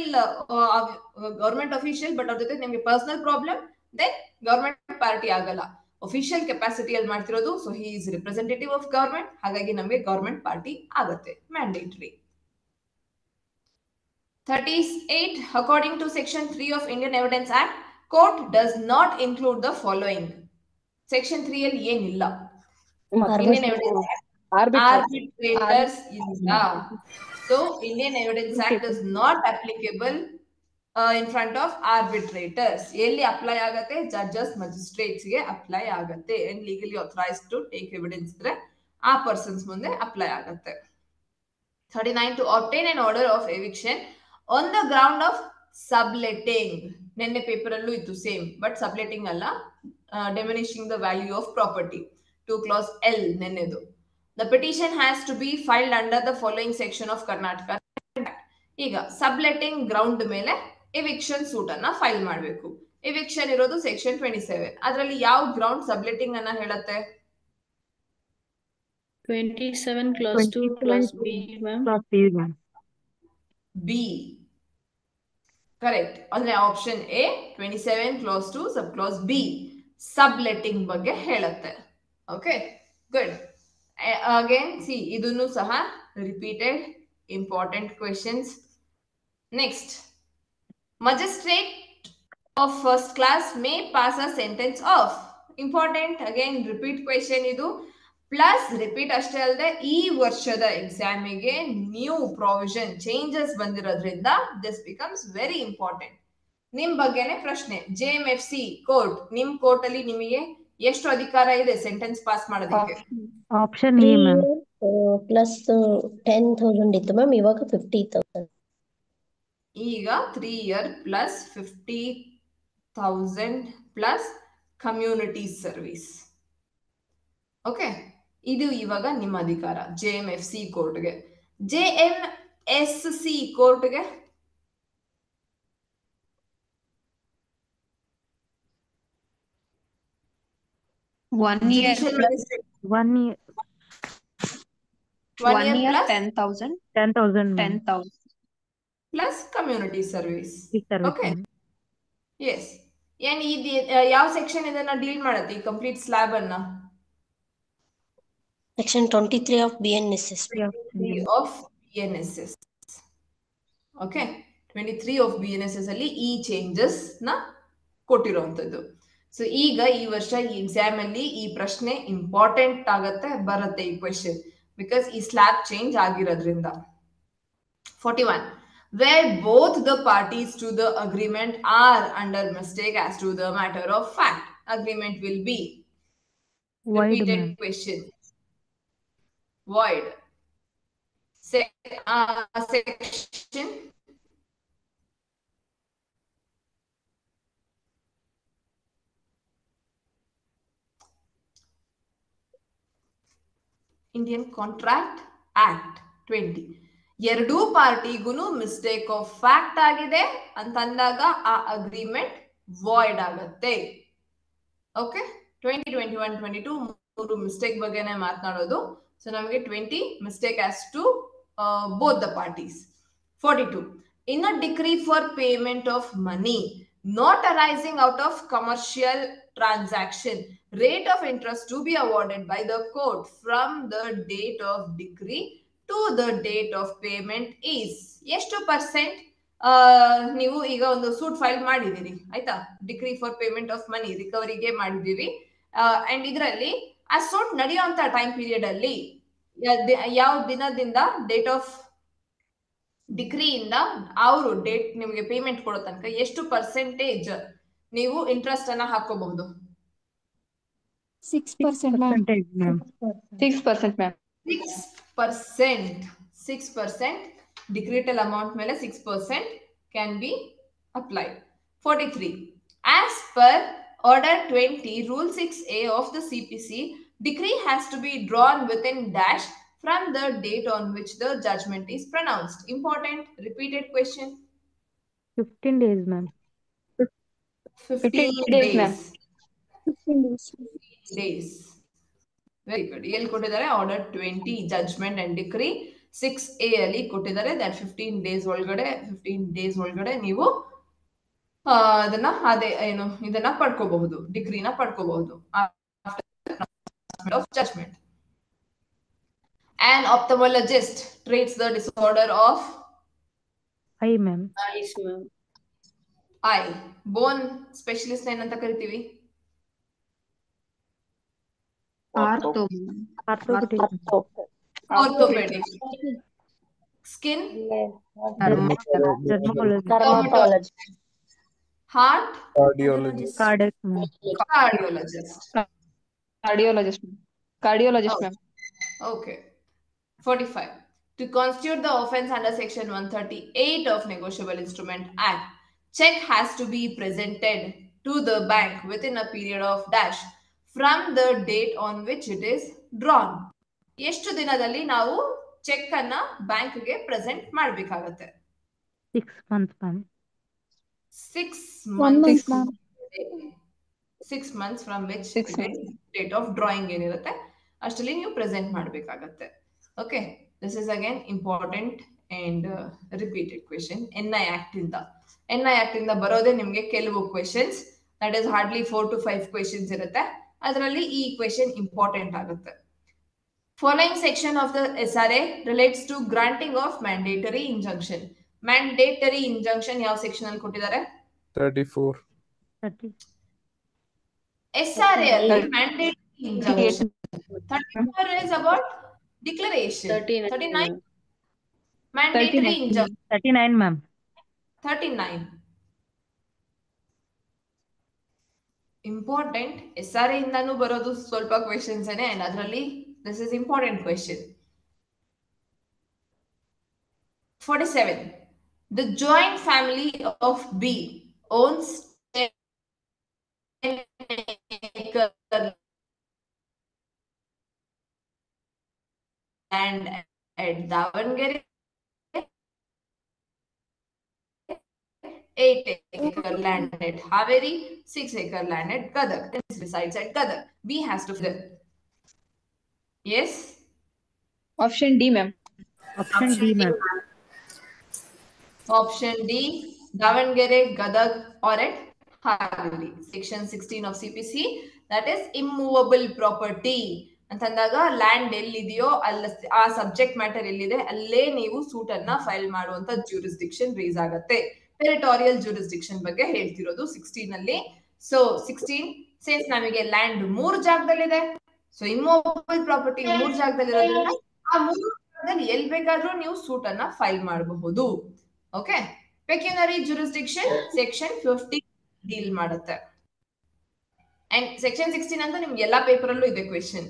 ಗವರ್ಮೆಂಟ್ ಅಫಿಷಿಯಲ್, ಬಟ್ ಅವ್ರ ಜೊತೆ ನಿಮ್ಗೆ personal problem, then government party ಆಗಲ್ಲ. ಅಫಿಷಿಯಲ್ ಕೆಪಾಸಿಟಿಯಲ್ಲಿ ಮಾಡ್ತಿರೋದು, so he is representative of government, ಹಾಗಾಗಿ ನಮಗೆ ಗವರ್ಮೆಂಟ್ ಪಾರ್ಟಿ ಆಗುತ್ತೆ, mandatory. 38. According to Section 3 of Indian Evidence Act, court does not include the following. Section 3 ಅಲ್ಲಿ ಏನಿಲ್ಲ. Indian Evidence Act arbitrators ಇಲ್ಲ. So Indian Evidence Act is not applicable in front of arbitrators. ಎಲ್ಲಿ apply ಆಗತ್ತೆ? Judges, ಮಜಿಸ್ಟ್ರೇಟ್ಸ್ ಗೆ apply ಆಗತ್ತೆ. and legally authorized to take evidence ಇದ್ರೆ ಆ persons ಮುಂದೆ ಅಪ್ಲೈ ಆಗತ್ತೆ. 39. To obtain an order of eviction on the ground of subletting. ನೆನ್ನೆ paper ಅಲ್ಲೂ ಇತ್ತು ಸೇಮ್, ಬಟ್ ಸಬ್ಲೆಟಿಂಗ್ ಅಲ್ಲ, diminishing the value of property. 2 clause L ನೆನ್ನೆದು. The petition has to be filed under the following section of Karnataka. ಈಗ subletting ground ಮೇಲೆ eviction suit ಅನ್ನ file ಮಾಡಬೇಕು. Eviction ಇರೋದು section 27. ಅದರಲ್ಲಿ ಯಾವ ಗ್ರೌಂಡ್ ಸಬ್ಲೆಟಿಂಗ್ ಅನ್ನ ಹೇಳುತ್ತೆ? 27 clause 2 clause B, ma'am. B. Correct. ಅಂದ್ರೆ option A 27 clause 2 sub clause B subletting ಬಗ್ಗೆ ಹೇಳುತ್ತೆ. Okay, good. ಅಗೇನ್ ಸಿ, ಇದನ್ನು ಸಹ repeated important questions. Next, magistrate of first class may pass a sentence of. Important, again repeat question ಇದು. Plus repeat ಅಷ್ಟೇ ಅಲ್ಲದೆ ಈ ವರ್ಷದ ಎಕ್ಸಾಮಿಗೆ ನ್ಯೂ ಪ್ರಾವಿಷನ್ ಚೇಂಜಸ್ ಬಂದಿರೋದ್ರಿಂದ ದಿಸ್ ಬಿಕಮ್ಸ್ ವೆರಿ ಇಂಪಾರ್ಟೆಂಟ್. ನಿಮ್ ಬಗ್ಗೆನೆ ಪ್ರಶ್ನೆ. JMFC ಕೋರ್ಟ್, ನಿಮ್ ಕೋರ್ಟ್ ಅಲ್ಲಿ ನಿಮಗೆ ಎಷ್ಟು ಅಧಿಕಾರ ಇದೆ ಸೆಂಟೆನ್ಸ್ ಪಾಸ್ ಮಾಡೋದಕ್ಕೆ? Option A ma'am. ಪ್ಲಸ್ 10,000 ಇತ್ತು ಮ್ಯಾಮ್, ಇವಾಗ 50,000. ಈಗ 3 year plus 50,000 plus community service. Okay, ಇದು ಇವಾಗ ನಿಮ್ಮ ಅಧಿಕಾರ JMFC ಕೋರ್ಟ್ಗೆ. JMSC ಕೋರ್ಟ್ಗೆ 1 year plus 1 year 1 year plus 10,000 10,000 ma'am. 10,000 plus community service. Service, Okay. ma'am. Yes. ಏನ್ ಇದು ಯಾವ ಸೆಕ್ಷನ್ ಇದನ್ನ ಡೀಲ್ ಮಾಡುತ್ತೆ ಈ ಕಂಪ್ಲೀಟ್ ಸ್ಲ್ಯಾಬ್ ಅನ್ನ? Section 23 of BNSS. of BNSS. Okay, 23 of BNSS ಅಲ್ಲಿ ಈ ಚೇಂಜಸ್ ನ ಕೊಟ್ಟಿರುವಂತದ್ದು. ಸೊ ಈಗ ಈ ವರ್ಷ ಈ ಎಕ್ಸಾಮ್ ಅಲ್ಲಿ ಈ ಪ್ರಶ್ನೆ ಇಂಪಾರ್ಟೆಂಟ್ ಆಗತ್ತೆ, ಬರುತ್ತೆ ಈ ಕ್ವೆಶನ್, ಬಿಕಾಸ್ ಈ ಸ್ಲ್ಯಾಬ್ ಚೇಂಜ್ ಆಗಿರೋದ್ರಿಂದ. 41. Where both the parties to the agreement are under mistake as to the matter of fact, agreement will be. Void, Repeated ma'am. question. Void. Section. Indian Contract Act 20. ಎರಡೂ ಪಾರ್ಟಿಗೂ mistake of fact ಆಗಿದೆ ಅಂತಂದಾಗ ಆ agreement void ಆಗತ್ತೆ. Okay, 20, 21, 22 ಮೂರು mistake ಬಗ್ಗೆನೇ ಮಾತನಾಡೋದು. So ನಮಗೆ 20 mistake as to both the parties. 42. In a decree for payment of money not arising out of commercial transaction, rate of interest to be awarded by the court from the date of decree to the date of payment is ಎಷ್ಟು percent? ನೀವು ಈಗ ಒಂದು suit file ಮಾಡಿದ್ದೀರಿ ಆಯ್ತಾ, decree for payment of money ರಿಕವರಿಗೆ ಮಾಡಿದ್ದೀವಿ. And ಇದರಲ್ಲಿ ಆ ಸೂಟ್ ನಡೆಯುವಂತ ಟೈಮ್ ಪೀರಿಯಡ್ ಅಲ್ಲಿ ಯಾವ ದಿನದಿಂದ ಡೇಟ್ ಆಫ್ ಡಿಕ್ರಿಯಿಂದ ಅವರು ಡೇಟ್ ನಿಮಗೆ ಪೇಮೆಂಟ್ ಕೊಡೋ ತನಕ ಎಷ್ಟು ಪರ್ಸೆಂಟೇಜ್ ನೀವು ಇಂಟ್ರೆಸ್ಟ್ ಅನ್ನ ಹಾಕೋಬಹುದು? 6%, ma'am. 6%, ma'am. 6%. Decretal amount ಮೇಲೆ 6% can be applied. 43. As per Order 20, Rule 6A of the CPC, decree has to be drawn within dash from the date on which the judgment is pronounced. Important, repeated question. 15 days, ma'am. 15 days, ma'am. days. Days. Very good. ಎಲ್ಲಿ ಕೊಟ್ಟಿದ್ದಾರೆ? Order 20, judgment and decree 6A ಅಲ್ಲಿ ಕೊಟ್ಟಿದ್ದಾರೆ. that 15 days ಒಳಗಡೆ ನೀವು ಅದನ್ನ ಇದನ್ನ ಪಡ್ಕೋಬಹುದು, ಡಿಗ್ರಿನ ಪಡ್ಕೋಬಹುದು of judgment. An ophthalmologist treats the disorder of Eye, ma'am. Eyes, ma'am. eye. Bone specialist ಏನಂತ ಕರಿತೀವಿ? Orthopedic. Orthopedic. Skin? Dermatologist. Heart? Cardiologist. Cardiac, ma'am. Cardiologist. Cardiologist, ma'am. Okay. 45. To constitute the offense under section 138 of Negotiable Instrument Act, check has to be presented to the bank within a period of dash from the date on which it is drawn. ಎಷ್ಟು ದಿನದಲ್ಲಿ ನಾವು check ಅನ್ನ ಬ್ಯಾಂಕ್ಗೆ present ಮಾಡಬೇಕಾಗುತ್ತೆ? 6 months, ma'am. 6 month, months. 6 months from which date of drawing ಏನಿರುತ್ತೆ ಅಷ್ಟರಲ್ಲಿ ನೀವು present ಮಾಡಬೇಕಾಗತ್ತೆ. Okay, this is again important and repeated question. NI act ಇಂದ ಬರೋದೇ ನಿಮ್ಗೆ ಕೆಲವು questions, that is hardly 4 to 5 questions ಇರುತ್ತೆ. ಅದರಲ್ಲಿ ಈ ಕ್ವೆಶನ್ ಇಂಪಾರ್ಟೆಂಟ್ ಆಗುತ್ತೆ. Following section of the SRA relates to granting of mandatory injunction. Mandatory injunction ಯಾವ section ಅಲ್ಲಿ ಕೊಟ್ಟಿದ್ದಾರೆ? 34. 30. SRA ಅಲ್ಲಿ mandatory injunction. 34 is about declaration. 39 mandatory injunction. 39, ma'am. 39 important. SRA ಇಂದಾನು ಬರೋದು ಸ್ವಲ್ಪ ಕ್ವೆಶನ್ಸ್ ಏನೆ, ಅಂಡ್ ಅದರಲ್ಲಿ this is important question. 47. The joint family of B owns 10 acre land at Davangere, 8 acre land at Haveri, 6 acre land at Gadag. This resides at Gadag. B has to fill. Yes? Option D, ma'am. Option D, ma'am. Option D, Davangere, Gadag, or at Haveri. Section 16 of CPC, that is immovable property. ಅಂತಂದಾಗ land ಎಲ್ಲಿದೆಯೋ ಆ subject matter ಎಲ್ಲಿದೆ ಅಲ್ಲೇ ನೀವು suit ಅನ್ನ file ಮಾಡುವಂತ jurisdiction race ಆಗತ್ತೆ. Territorial jurisdiction ಬಗ್ಗೆ ಹೇಳ್ತಿರೋದು 16 ಅಲ್ಲಿ. ಸೊ 16 ಸಿನ್ಸ್ ನಮಗೆ ಲ್ಯಾಂಡ್ 3 ಜಾಗದಲ್ಲಿದೆ, ಸೊ ಇಮ್ಮೂವಬಲ್ ಪ್ರಾಪರ್ಟಿ 3 ಜಾಗದಲ್ಲಿರೋದ್ರಿಂದ ಆ 3 ಜಾಗದಲ್ಲಿ ಎಲ್ಲಿ ಬೇಕಾದ್ರೂ ನೀವು ಸೂಟ್ ಅನ್ನ ಫೈಲ್ ಮಾಡಬಹುದು. ಓಕೆ, ಪೆಕ್ಯುನರಿ ಜ್ಯೂರಿಸ್ಡಿಕ್ಷನ್ ಸೆಕ್ಷನ್ 50 ಡೀಲ್ ಮಾಡುತ್ತೆ. ಅಂಡ್ ಸೆಕ್ಷನ್ 16 ಅಂತ ನಿಮ್ಗೆ ಎಲ್ಲಾ ಪೇಪರ್ ಅಲ್ಲೂ ಇದೆ question.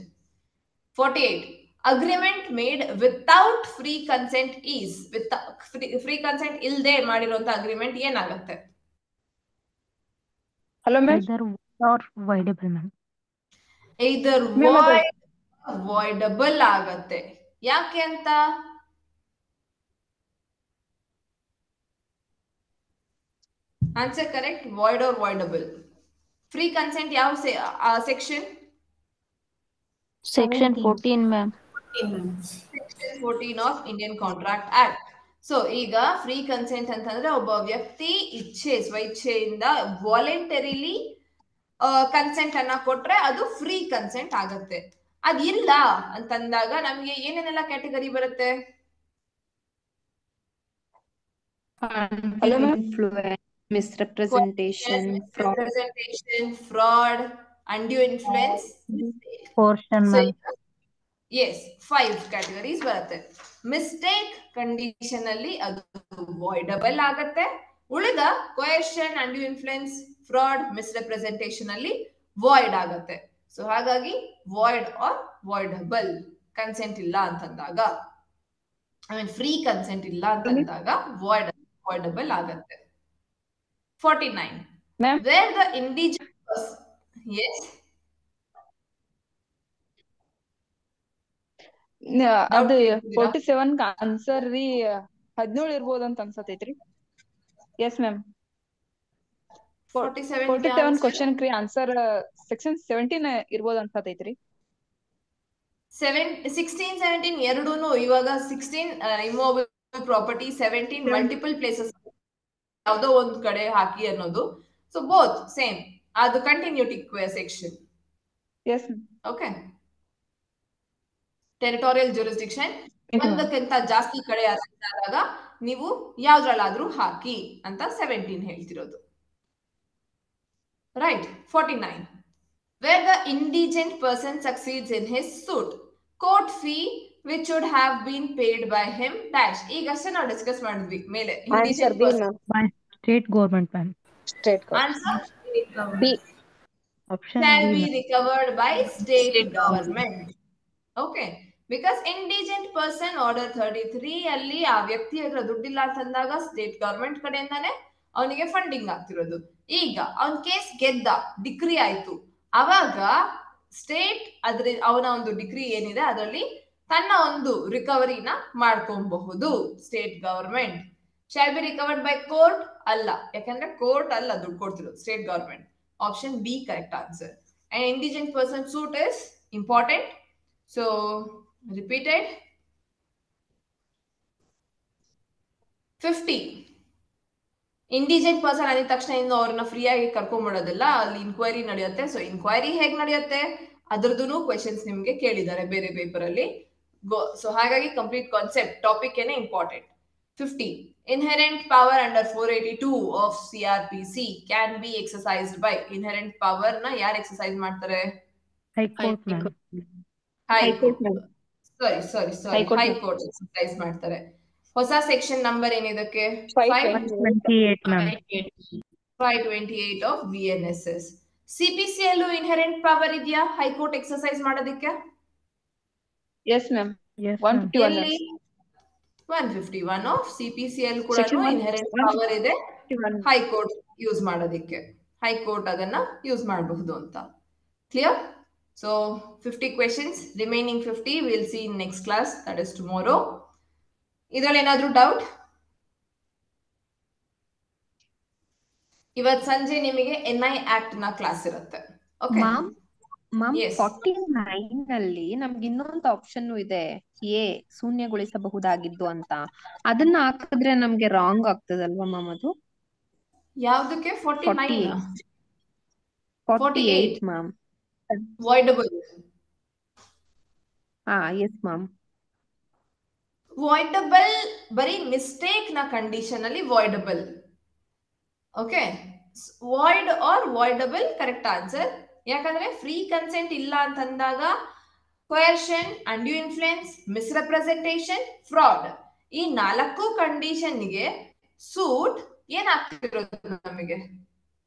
48. Agreement made without free consent is, with free consent ಇಲ್ಲದೆ ಮಾಡಿರುವಂತ ಅಗ್ರಿಮೆಂಟ್ ಏನಾಗುತ್ತೆ? Hello, ma'am. Either void or voidable, ma'am. Either voidable ಆಗತ್ತೆ. ಯಾಕೆ ಅಂತ? Answer correct, void or voidable. Free consent ಯಾವ section? Section 14, ma'am. Section 14 of Indian Contract Act. So ಈಗ free consent ಅಂತಂದ್ರೆ ಒಬ್ಬ ವ್ಯಕ್ತಿ ಸ್ವಇಚ್ಛೆಯಿಂದ ವಾಲಂಟರಿಲಿ ಕನ್ಸೆಂಟ್ ಅನ್ನ ಕೊಟ್ರೆ ಅದು ಫ್ರೀ ಕನ್ಸೆಂಟ್ ಆಗತ್ತೆ. ಅದಿಲ್ಲ ಅಂತಂದಾಗ ನಮ್ಗೆ ಏನೇನೆಲ್ಲ ಕ್ಯಾಟಗರಿ ಬರುತ್ತೆ? misrepresentation, fraud. Fraud, undue influence, Portion, so ma'am. yes, 5 categories ಬರುತ್ತೆ. ಮಿಸ್ಟೇಕ್ ಕಂಡೀಷನ್ ಅಲ್ಲಿ ಅದು ವಾಯ್ಡಬಲ್ ಆಗತ್ತೆ. ಉಳಿದ coercion, undue influence, fraud, misrepresentation ಅಲ್ಲಿ ವಾಯ್ಡ್ ಆಗತ್ತೆ. ಸೊ ಹಾಗಾಗಿ ವಾಯ್ಡ್ ಆರ್ ವಾಯ್ಡಬಲ್ ಕನ್ಸೆಂಟ್ ಇಲ್ಲ ಅಂತಂದಾಗ, ಐ ಮೀನ್ ಫ್ರೀ ಕನ್ಸೆಂಟ್ ಇಲ್ಲ ಅಂತಂದಾಗ ವಾಯ್ಡಬಲ್ ಆಗತ್ತೆ. 49 where the indigent person, yes, ಅದು 47 ಆನ್ಸರ್ ರೀ 17 ಇರ್ಬೋದು ಅಂತ ಅನ್ಸತೈತ್ರಿ. Yes ma'am. 47 ಕ್ವಶನ್ ಕ್ರೀ ಆನ್ಸರ್ ಸೆಕ್ಷನ್ 17 ಇರ್ಬೋದು ಅನ್ಸತೈತ್ರಿ. 16, 17 ಎರಡೂನು ಇವಾಗ 16 ಇಮೂವಬಲ್ ಪ್ರಾಪರ್ಟಿ, 17 ಮಲ್ಟಿಪಲ್ ಪ್ಲೇಸಸ್ ಯಾವ್ದೋ ಒಂದ್ ಕಡೆ ಹಾಕಿ ಅನ್ನೋದು. ಸೊ ಬೋತ್ ಸೇಮ್, ಅದು continuity section. Yes okay. Territorial jurisdiction ಒಂದಕ್ಕಿಂತ ಜಾಸ್ತಿ ಕಡೆ ಆದಾಗ ನೀವು ಯಾವ್ದ್ರಲ್ಲಾದ್ರೂ ಹಾಕಿ ಅಂತ 17 ಹೇಳ್ತಿರೋದು. Right. 49 where the indigent person succeeds in his suit, court fee which should have been paid by him dash. ಈಗಷ್ಟೇ ನಾವು ಡಿಸ್ಕಸ್ ಮಾಡಿದ್ವಿ ಮೇಲೆ. Answer B ma'am. By state government, ma'am. State Answer B. Option shall B, be ma'am. recovered by state government. Okay. Because indigent person order 33 ಅಲ್ಲಿ ಆ ವ್ಯಕ್ತಿ ಹತ್ರ ದುಡ್ಡಿಲ್ಲ ಅಂತಂದಾಗ ಸ್ಟೇಟ್ ಗವರ್ಮೆಂಟ್ ಕಡೆಯಿಂದಾನೆ ಅವನಿಗೆ ಫಂಡಿಂಗ್ ಆಗ್ತಿರೋದು. ಈಗ ಅವನ್ ಕೇಸ್ ಗೆದ್ದ, ಡಿಗ್ರಿ ಆಯ್ತು, ಅವಾಗ ಸ್ಟೇಟ್ ಅವನ ಒಂದು ಡಿಗ್ರಿ ಏನಿದೆ ಅದರಲ್ಲಿ ತನ್ನ ಒಂದು ರಿಕವರಿನ ಮಾಡ್ಕೊಬಹುದು. State government shall be recovered by court ಅಲ್ಲ, ಯಾಕಂದ್ರೆ ಕೋರ್ಟ್ ಅಲ್ಲ ದುಡ್ಡು ಕೊಡ್ತಿರೋದು, state government. Option B correct answer. And indigent person suit is important, so repeated. 50 indigent person ಅಂದ ತಕ್ಷಣ ಇನ್ನು ಅವ್ರನ್ನ ಫ್ರೀ ಆಗಿ ಕರ್ಕೊಂಡ್ಬಿಡೋದಿಲ್ಲ, ಅಲ್ಲಿ ಇನ್ಕ್ವೈರಿ ನಡೆಯುತ್ತೆ. ಸೊ ಇನ್ಕ್ವೈರಿ ಹೇಗ್ ನಡೆಯುತ್ತೆ ಅದ್ರದ್ದು ಕ್ವೆಶನ್ಸ್ ನಿಮ್ಗೆ ಕೇಳಿದ್ದಾರೆ ಬೇರೆ ಪೇಪರ್ ಅಲ್ಲಿ. ಸೊ ಹಾಗಾಗಿ ಕಂಪ್ಲೀಟ್ ಕಾನ್ಸೆಪ್ಟ್ ಟಾಪಿಕ್ ಏನೇ important. 50 inherent power under 482 of CRPC can be exercised by. inherent power ನ ಯಾರು ಎಕ್ಸರ್ಸೈಸ್ ಮಾಡ್ತಾರೆ? High Court, ma'am. High court ma'am. Sorry high court exercise ಮಾಡ್ತಾರೆ. ಹೊಸ ಸೆಕ್ಷನ್ ನಂಬರ್ ಏನಿದಕ್ಕೆ? 528, ma'am. 528 of VNSS. CPC ಅಲ್ಲೂ inherent power ಇದೆಯಾ high court exercise ಮಾಡೋದಕ್ಕೆ? Yes ma'am. Yes, ma'am. 151 151 of CPC ಅಲ್ಲಿ ಕೂಡ Section one- ಇನ್ಹೆರೆಂಟ್ ಪವರ್ ಇದೆ ಹೈಕೋರ್ಟ್ ಯೂಸ್ ಮಾಡೋದಕ್ಕೆ. ಹೈಕೋರ್ಟ್ ಅದನ್ನ ಯೂಸ್ ಮಾಡಬಹುದು ಅಂತ. Clear? So 50 questions, remaining 50 we'll see in next class, that is tomorrow. ಇದರಲ್ಲಿ ಏನಾದ್ರೂ ಡೌಟ್? ಇವತ್ತು ಸಂಜೆ ನಿಮಗೆ NI ಆಕ್ಟ್ ನ ಕ್ಲಾಸ್ ಇರುತ್ತೆ. ಓಕೆ ಮ್ಯಾಮ್ 49 ನಲ್ಲಿ ನಮ್ಗೆ ಇನ್ನೊಂದು ಆಪ್ಷನ್ ಇದೆ, ಎ ಶೂನ್ಯಗೊಳಿಸಬಹುದಾಗಿದ್ದು ಅಂತ. ಅದನ್ನ ಹಾಕಿದ್ರೆ ನಮ್ಗೆ ರಾಂಗ್ ಆಗ್ತದಲ್ವಾ ಮ್ಯಾಮ್ ಅದು? ಯಾವ್ದಕ್ಕೆ? 49 48 ma'am. voidable. Yes ma'am. voidable ಬರೀ ಮಿಸ್ಟೇಕ್ ನ ಕಂಡೀಷನ್ ಅಲ್ಲಿ voidable. Okay, void or voidable correct answer. ಯಾಕಂದ್ರೆ ಫ್ರೀ ಕನ್ಸೆಂಟ್ ಇಲ್ಲ ಅಂತಂದಾಗ coercion, undue influence, misrepresentation, fraud ಈ 4 ಕಂಡೀಷನ್ಗೆ ಸೂಟ್ ಏನಾಗ್ತಿರೋದು ನಮಗೆ?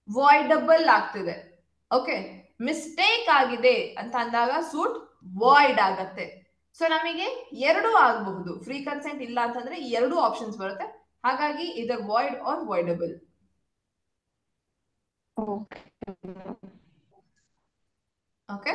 ವಾಯ್ಡಬಲ್ ಆಗ್ತಿದೆ. ಓಕೆ, ಮಿಸ್ಟೇಕ್ ಆಗಿದೆ ಅಂತ ಅಂದಾಗ ಸೂಟ್ ವಾಯ್ಡ್ ಆಗತ್ತೆ. ಸೊ ನಮಗೆ ಎರಡು ಆಗಬಹುದು. ಫ್ರೀ ಕನ್ಸೆಂಟ್ ಇಲ್ಲ ಅಂತಂದ್ರೆ ಎರಡು ಆಪ್ಷನ್ಸ್ ಬರುತ್ತೆ. ಹಾಗಾಗಿ ಇದರ್ ವಾಯ್ಡ್ ಆರ್ ವಾಯ್ಡಬಲ್. ಓಕೆ.